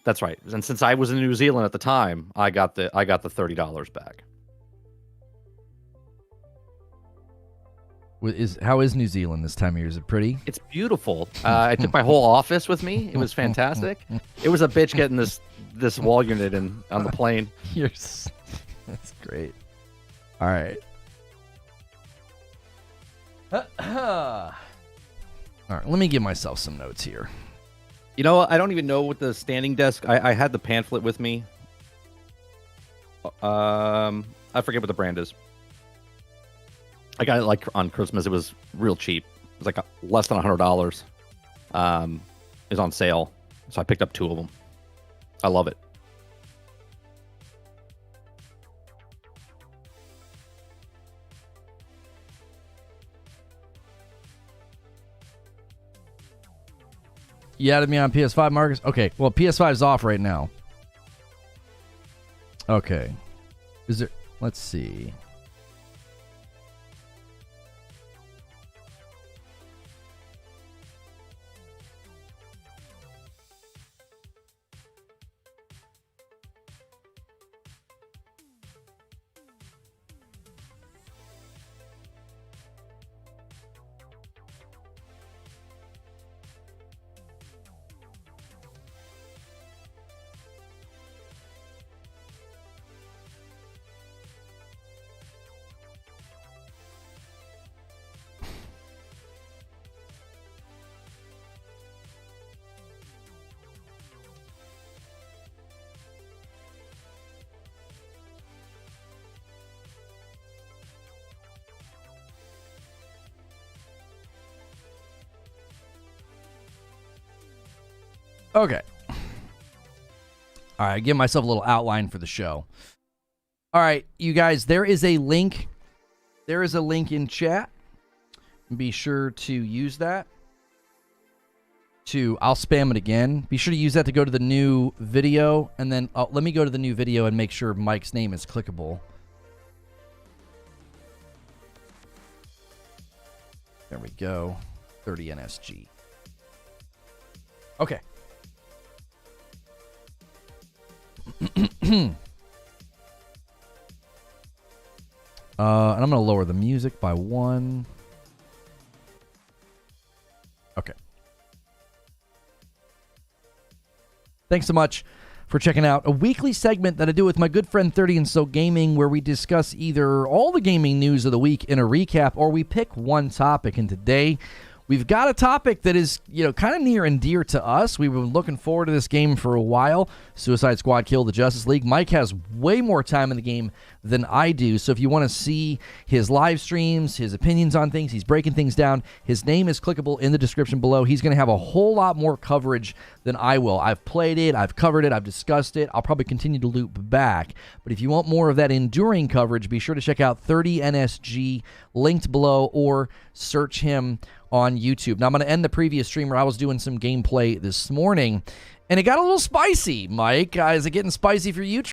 That's right. And since I was in New Zealand at the time, I got the $30 back. How is New Zealand this time of year? Is it pretty? It's beautiful. I took my whole office with me. It was fantastic. It was a bitch getting this wall unit on the plane. That's great. All right. All right, let me give myself some notes here. You know, I don't even know what the standing desk. I had the pamphlet with me. I forget what the brand is. I got it like on Christmas. It was real cheap. It was like less than $100. It was on sale, so I picked up 2 of them. I love it. You added me on PS5, Marcus? Okay, well, PS5 is off right now. Okay. Is there... Let's see. Okay. All right, give myself a little outline for the show. All right, you guys, there is a link. There is a link in chat. Be sure to use that. I'll spam it again. Be sure to use that to go to the new video. And then let me go to the new video and make sure Mike's name is clickable. There we go. 30 NSG. Okay. And I'm going to lower the music by 1. Okay. Thanks so much for checking out a weekly segment that I do with my good friend 30 and So Gaming, where we discuss either all the gaming news of the week in a recap, or we pick one topic. And today, we've got a topic that is, kind of near and dear to us. We've been looking forward to this game for a while. Suicide Squad Kill the Justice League. Mike has way more time in the game than I do. So if you want to see his live streams, his opinions on things, he's breaking things down, his name is clickable in the description below. He's going to have a whole lot more coverage than I will. I've played it, I've covered it, I've discussed it. I'll probably continue to loop back. But if you want more of that enduring coverage, be sure to check out 30 NSG, linked below, or search him on YouTube. Now, I'm going to end the previous stream where I was doing some gameplay this morning, and it got a little spicy. Mike, is it getting spicy for you?